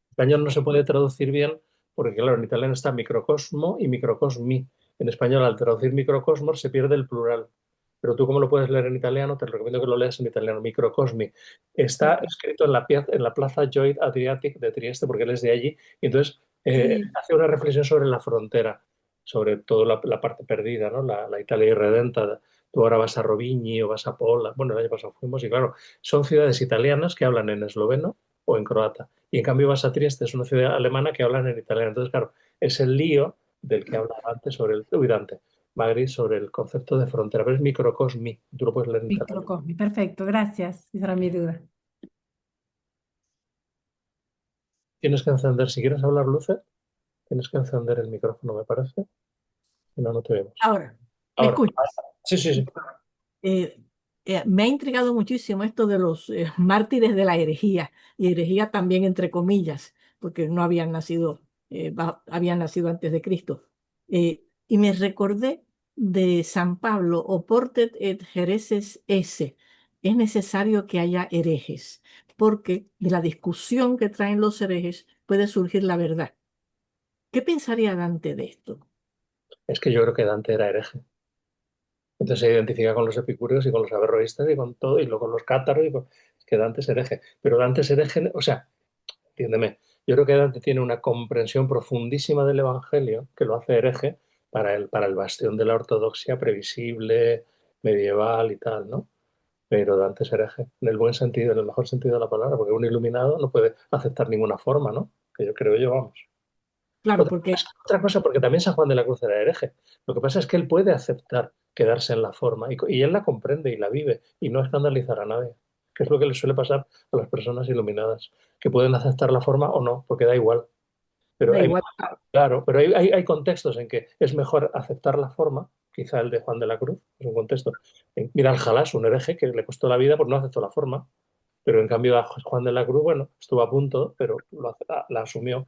[SPEAKER 1] español no se puede traducir bien porque, claro, en italiano está microcosmo y microcosmi. En español, al traducir microcosmos, se pierde el plural. Pero tú, como lo puedes leer en italiano, te recomiendo que lo leas en italiano, microcosmi. Está
[SPEAKER 3] Ok.
[SPEAKER 1] escrito en la Plaza Joy Adriatic de Trieste, porque él es de allí, y entonces
[SPEAKER 3] Sí.
[SPEAKER 1] hace una reflexión sobre la frontera, sobre toda la parte perdida, ¿no? La Italia irredenta. Tú ahora vas a Robigny o vas a Pola. Bueno, el año pasado fuimos y claro, son ciudades italianas que hablan en esloveno o en croata. Y en cambio vas a Trieste, es una ciudad alemana que hablan en italiano. Entonces, claro, es el lío del que hablaba antes sobre el, uy, Dante, Magritte, sobre el concepto de frontera, pero es microcosmi, tú lo puedes leer en italiano.
[SPEAKER 3] Microcosmi. Perfecto, gracias. Esa era mi duda.
[SPEAKER 1] Tienes que encender, si quieres hablar, Luce, tienes que encender el micrófono, me parece, si no, no te vemos.
[SPEAKER 4] Ahora, ¿me
[SPEAKER 1] Ahora,
[SPEAKER 4] escuchas?
[SPEAKER 1] sí, sí, sí.
[SPEAKER 4] Eh, Me ha intrigado muchísimo esto de los mártires de la herejía, y herejía también entre comillas, porque no habían nacido, habían nacido antes de Cristo. Y me recordé de San Pablo, oportet et hereses esse. Es necesario que haya herejes, porque de la discusión que traen los herejes puede surgir la verdad. ¿Qué pensaría Dante de esto?
[SPEAKER 1] Es que yo creo que Dante era hereje. Entonces se identifica con los epicúreos y con los averroístas y con todo, y luego con los cátaros, es que Dante es hereje. Pero Dante es hereje, o sea, entiéndeme, yo creo que Dante tiene una comprensión profundísima del Evangelio que lo hace hereje para el bastión de la ortodoxia previsible, medieval y tal, ¿no? Pero Dante es hereje, en el buen sentido, en el mejor sentido de la palabra, porque un iluminado no puede aceptar ninguna forma, ¿no? Que yo creo yo, vamos.
[SPEAKER 4] Claro, porque,
[SPEAKER 1] Otra cosa, porque también San Juan de la Cruz era hereje. Lo que pasa es que él puede aceptar quedarse en la forma y él la comprende y la vive y no escandalizar a nadie, que es lo que le suele pasar a las personas iluminadas, que pueden aceptar la forma o no, porque da igual. Pero
[SPEAKER 4] da
[SPEAKER 1] hay,
[SPEAKER 4] igual.
[SPEAKER 1] claro, pero hay contextos en que es mejor aceptar la forma, quizá el de Juan de la Cruz, es un contexto. Mira al Jalás, un hereje que le costó la vida por no aceptó la forma, pero en cambio a Juan de la Cruz, bueno, estuvo a punto, pero la asumió.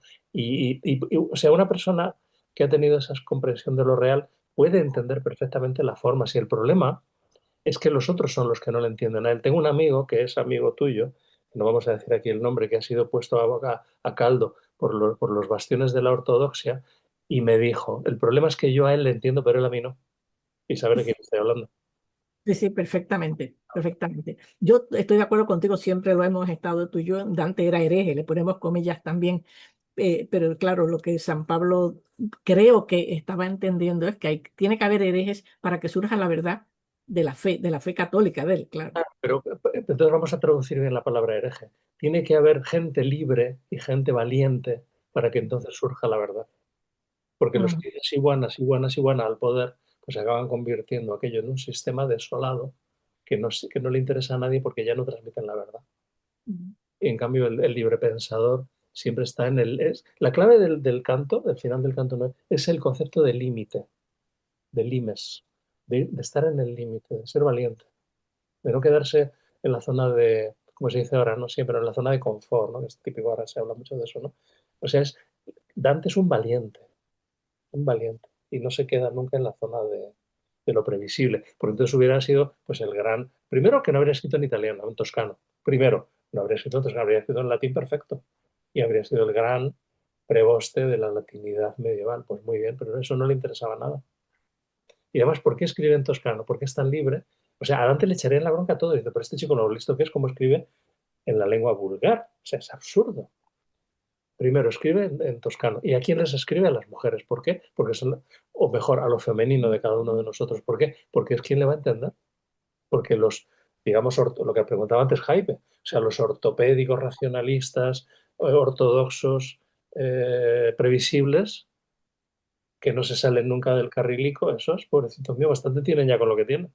[SPEAKER 1] O sea, una persona que ha tenido esa comprensión de lo real puede entender perfectamente la forma. Si el problema es que los otros son los que no le entienden a él. Tengo un amigo que es amigo tuyo, no vamos a decir aquí el nombre, que ha sido puesto a caldo por los bastiones de la ortodoxia, y me dijo, el problema es que yo a él le entiendo, pero él a mí no. Y saber de quién estoy hablando.
[SPEAKER 4] Sí, sí, perfectamente, perfectamente. Yo estoy de acuerdo contigo, siempre lo hemos estado tú y yo. Dante era hereje, le ponemos comillas también, pero claro, lo que San Pablo creo que estaba entendiendo es que tiene que haber herejes para que surja la verdad de la fe católica de él, claro.
[SPEAKER 1] Pero entonces vamos a traducir bien la palabra hereje. Tiene que haber gente libre y gente valiente para que entonces surja la verdad. Porque los
[SPEAKER 4] Mm,
[SPEAKER 1] que iguanas, iguanas, iguanas al poder, pues acaban convirtiendo aquello en un sistema desolado que no le interesa a nadie porque ya no transmiten la verdad.
[SPEAKER 4] mm.
[SPEAKER 1] Y en cambio el libre pensador siempre está en el... la clave del canto, del final del canto, es el concepto de límite, de limes, de estar en el límite, de ser valiente, de no quedarse en la zona de, como se dice ahora, no siempre, en la zona de confort, ¿no? Que es típico, ahora se habla mucho de eso, ¿no? O sea, Dante es un valiente, y no se queda nunca en la zona de lo previsible, porque entonces hubiera sido, pues, el gran, primero que no habría escrito en italiano, en toscano, primero, no habría escrito en toscano, habría escrito en latín perfecto, y habría sido el gran preboste de la latinidad medieval, pues muy bien, pero eso no le interesaba nada. Y además, ¿por qué escribe en toscano? ¿Por qué es tan libre? O sea, a Dante le echaría en la bronca todo. Dice, pero este chico lo listo que es como escribe en la lengua vulgar. O sea, es absurdo. Primero escribe en toscano. ¿Y a quién les escribe? A las mujeres. ¿Por qué? Porque son, o mejor, a lo femenino de cada uno de nosotros. ¿Por qué? Porque es quien le va a entender. Porque los, digamos, lo que preguntaba antes Jaime, o sea, los ortopédicos, racionalistas, ortodoxos, previsibles, que no se salen nunca del carrilico, esos, pobrecitos míos, bastante tienen ya con lo que tienen.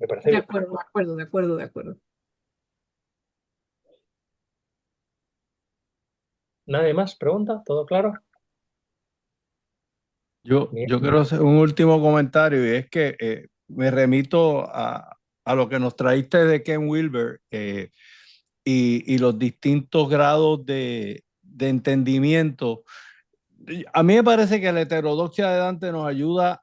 [SPEAKER 1] Me parece
[SPEAKER 4] De
[SPEAKER 1] bien.
[SPEAKER 4] acuerdo, de acuerdo, de acuerdo, de acuerdo.
[SPEAKER 1] ¿Nadie más pregunta? ¿Todo claro? Bien.
[SPEAKER 2] Yo quiero hacer un último comentario y es que me remito a lo que nos traíste de Ken Wilber y los distintos grados de entendimiento. A mí me parece que la heterodoxia de Dante nos ayuda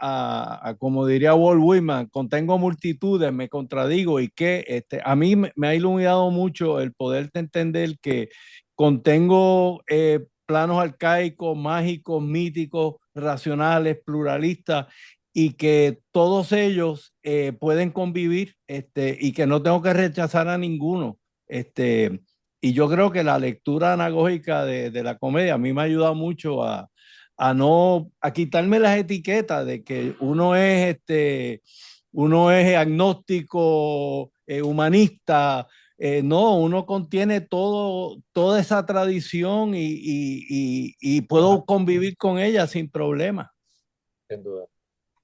[SPEAKER 2] como diría Walt Whitman, contengo multitudes, me contradigo y que a mí me ha iluminado mucho el poder entender que contengo planos arcaicos, mágicos, míticos, racionales, pluralistas y que todos ellos pueden convivir y que no tengo que rechazar a ninguno. Este, y yo creo que la lectura anagógica de la comedia a mí me ha ayudado mucho a quitarme las etiquetas de que uno es agnóstico, humanista. No, uno contiene toda esa tradición y puedo convivir con ella sin problema.
[SPEAKER 1] Sin duda,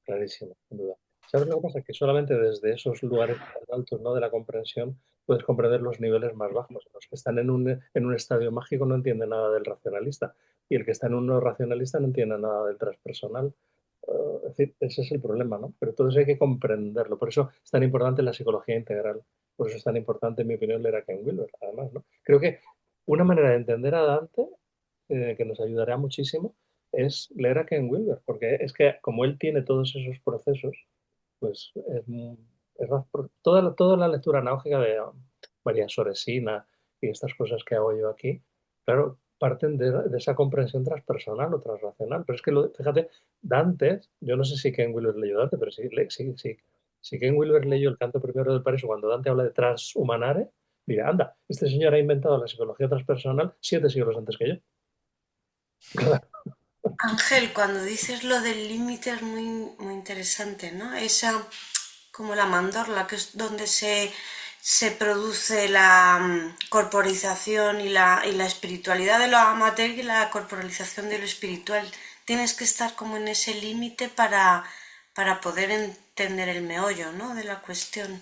[SPEAKER 1] clarísimo, sin duda. ¿Sabes lo que pasa? Que solamente desde esos lugares tan altos, ¿no?, de la comprensión puedes comprender los niveles más bajos. Los que están en un estadio mágico no entienden nada del racionalista y el que está en un no racionalista no entiende nada del transpersonal. Es decir, ese es el problema, ¿no? Pero todo eso hay que comprenderlo. Por eso es tan importante la psicología integral. Por eso es tan importante, en mi opinión, leer a Ken Wilber, además, ¿no? Creo que una manera de entender a Dante que nos ayudará muchísimo es leer a Ken Wilber, porque es que como él tiene todos esos procesos, pues toda la lectura analógica de María Soresina y estas cosas que hago yo aquí, claro, parten de esa comprensión transpersonal o transracional. Pero es que, fíjate, Dante, yo no sé si Ken Wilber leyó Dante, pero si Ken Wilber leyó el Canto Primero del Paraíso cuando Dante habla de transhumanare, mira, anda, este señor ha inventado la psicología transpersonal 7 siglos antes que yo.
[SPEAKER 5] Ángel, cuando dices lo del límite es muy, muy interesante, ¿no? Esa, como la mandorla, que es donde se produce la corporización y la espiritualidad de la materia y la corporalización de lo espiritual. Tienes que estar como en ese límite para poder entender el meollo, ¿no?, de la cuestión.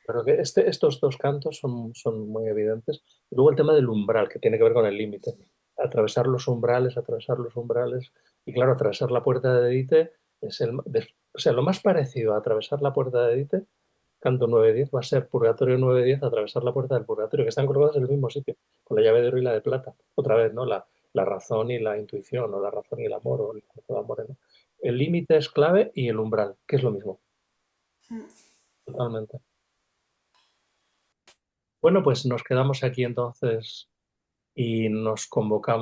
[SPEAKER 1] Pero que estos dos cantos son muy evidentes. Y luego el tema del umbral, que tiene que ver con el límite. Atravesar los umbrales. Y claro, atravesar la puerta de Edite es o sea, lo más parecido a atravesar la puerta de Edite, canto 9-10, va a ser Purgatorio 9-10, atravesar la puerta del Purgatorio, que están colgadas en el mismo sitio, con la llave de oro y la de plata. Otra vez, ¿no? La razón y la intuición, o la razón y el amor, o el amor, ¿no? El límite es clave y el umbral, que es lo mismo, totalmente. Bueno, pues nos quedamos aquí entonces y nos convocamos.